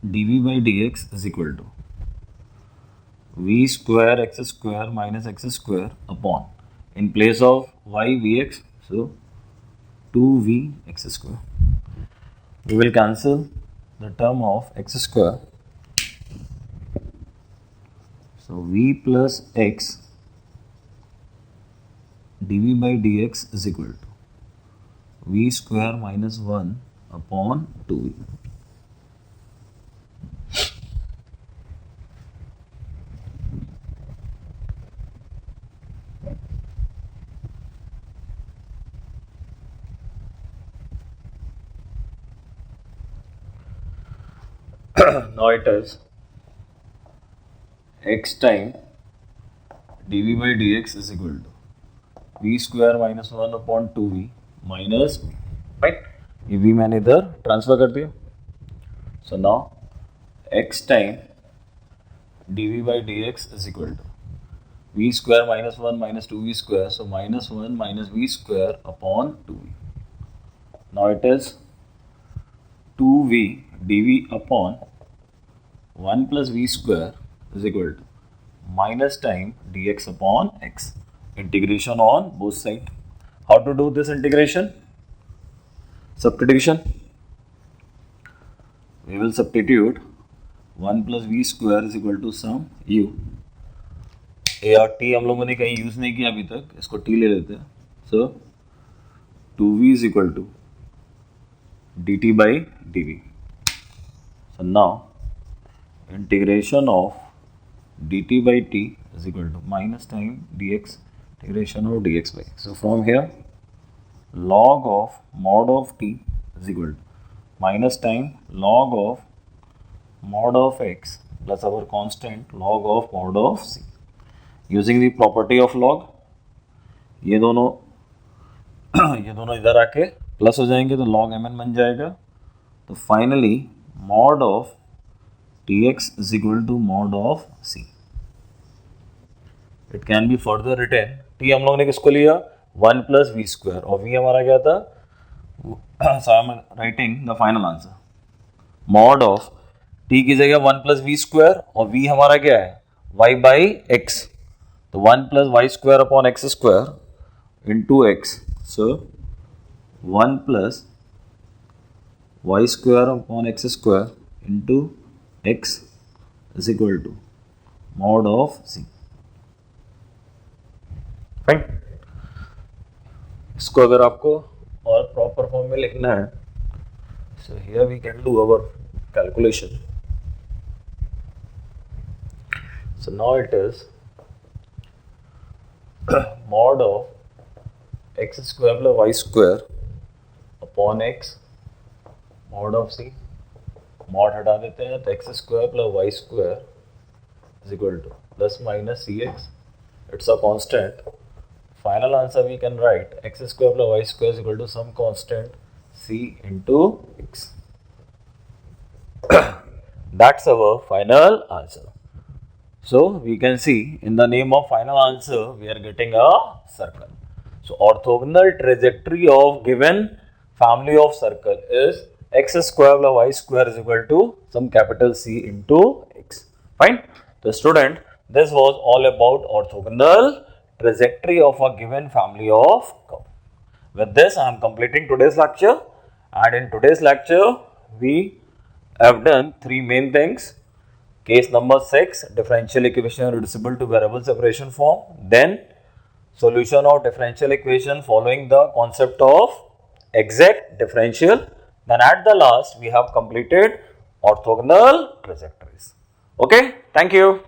dv by dx is equal to v square x square minus x square upon, in place of y vx, so 2v x square. We will cancel the term of x square. So v plus x dv by dx is equal to v square minus 1 upon 2v. Now it is x time dv by dx is equal to v square minus 1 upon 2v minus v, right? ये v मैंने इधर transfer कर दिया. So now x time dv by dx is equal to v square minus 1 minus 2v square, so minus 1 minus v square upon 2v. Now it is 2v dv upon 1 plus v square is equal to minus time dx upon x. Integration on both sides. How to do this integration? Substitution. We will substitute 1 plus v square is equal to sum u. a और t हम लोगों ने कहीं use नहीं किया अभी तक, इसको t ले लेते हैं. So 2v is equal to dt by dv. So now integration of dt by t is equal to minus time dx integration of dx by. So from here log of mod of t is equal to minus time log of mod of x plus our constant log of mod of c. Using the property of log, ये दोनों इधर आके plus हो जाएंगे तो log mn बन जाएगा. तो finally mod of tx is equal to mod of c. It can be further written, t हम लोग ने किसको लिया 1 plus v square और v हमारा क्या था. So I am writing the final answer. Mod of t की जगह 1 plus v square और v हमारा क्या है y by x. तो 1 plus y square upon x square into x. So 1 plus y square upon x square into x is equal to mod of c. Fine. इसको अगर आपको और proper form में लिखना है, so here we can do our calculation. So now it is mod of x square plus y square upon x mod of c. mod हटा देते हैं तो x square plus y square is equal to plus minus cx. It's a constant. Final answer we can write x square plus y square is equal to some constant c into x. That's our final answer. So we can see in the name of final answer we are getting a circle. So orthogonal trajectory of given family of circle is x square plus y square is equal to some capital C into x. Fine. So student, this was all about orthogonal trajectory of a given family of curve. With this I am completing today's lecture, and in today's lecture we have done three main things. Case number 6, differential equation reducible to variable separation form. Then solution of differential equation following the concept of exact differential. Then at the last we have completed orthogonal trajectories. Okay, thank you.